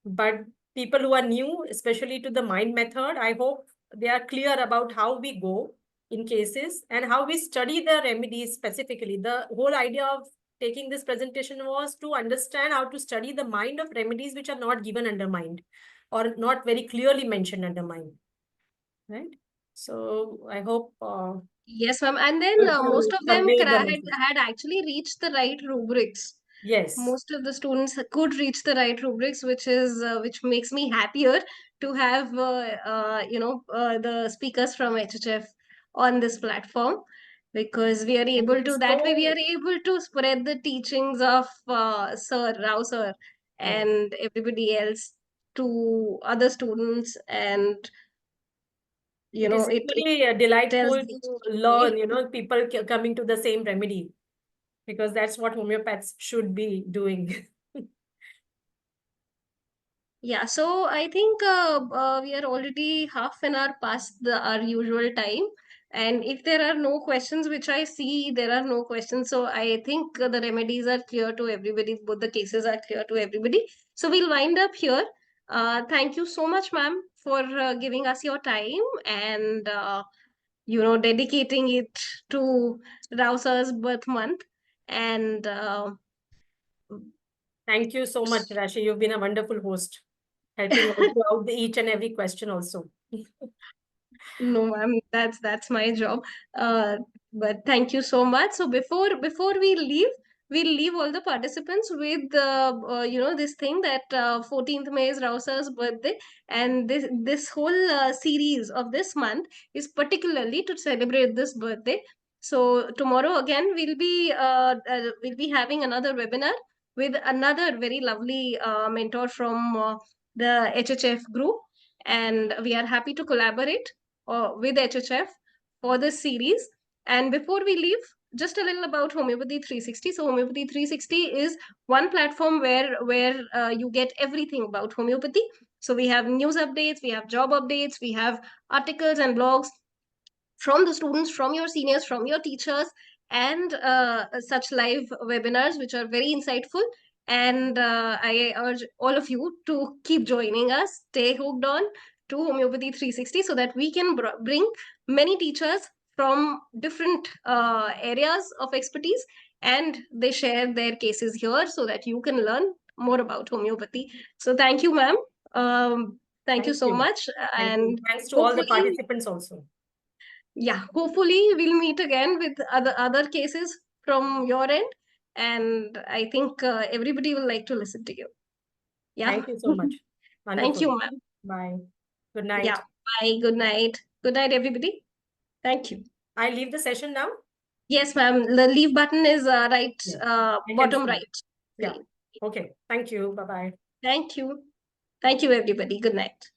B: but people who are new, especially to the mind method, I hope they are clear about how we go in cases and how we study the remedies specifically. The whole idea of taking this presentation was to understand how to study the mind of remedies which are not given under mind or not very clearly mentioned under mind, right? So I hope
A: yes, ma'am. And then
B: able
A: most
B: to
A: of them
B: convey the message.
A: had actually reached the right rubrics.
B: Yes.
A: Most of the students could reach the right rubrics, which makes me happier to have the speakers from HHF on this platform, because we are
B: And
A: able
B: it
A: to,
B: is
A: that way we
B: so,
A: are able to spread the teachings of Sir Rao sir
B: yes.
A: and everybody else to other students, and
B: It is
A: it
B: equally
A: tells
B: delightful
A: the
B: to
A: story.
B: learn, people coming to the same remedy, because that's what homeopaths should be doing.
A: Yeah, so I think we are already half an hour past our usual time. And if there are no questions, which I see there are no questions, so I think the remedies are clear to everybody. Both the cases are clear to everybody. So we'll wind up here. Thank you so much, ma'am, for giving us your time and dedicating it to Rausa's birth month. And
B: Thank you so much, Rashi. You've been a wonderful host, helping out throughout each and every question also.
A: No, ma'am, that's my job. But thank you so much. So before we leave, we'll leave all the participants with this thing that 14th May is Rausa's birthday, and this whole series of this month is particularly to celebrate this birthday. So tomorrow again we'll be having another webinar with another very lovely mentor from the HHF group, and we are happy to collaborate with HHF for this series. And before we leave, just a little about Homeopathy 360. So Homeopathy 360 is one platform where you get everything about homeopathy. So we have news updates, we have job updates, we have articles and blogs from the students, from your seniors, from your teachers, and such live webinars which are very insightful. And I urge all of you to keep joining us, stay hooked on to Homeopathy 360, so that we can bring many teachers from different areas of expertise, and they share their cases here so that you can learn more about homeopathy. So thank you, ma'am. Thank you
B: Thank
A: so
B: you.
A: much.
B: Thank you.
A: And
B: Thanks to all the
A: hopefully,
B: participants also.
A: yeah, hopefully we'll meet again with other cases from your end, and I think everybody will like to listen to you. Yeah.
B: Thank you so much.
A: Thank
B: Wonderful.
A: you, ma'am.
B: Bye. Good
A: Yeah.
B: night.
A: Bye. Good night. Good night, everybody. Thank you.
B: I leave the session now.
A: Yes, ma'am. The leave button is right,
B: Yes. I can
A: bottom
B: see.
A: right.
B: Yeah. Okay. Thank you. Bye-bye.
A: Thank you. Thank you, everybody. Good night.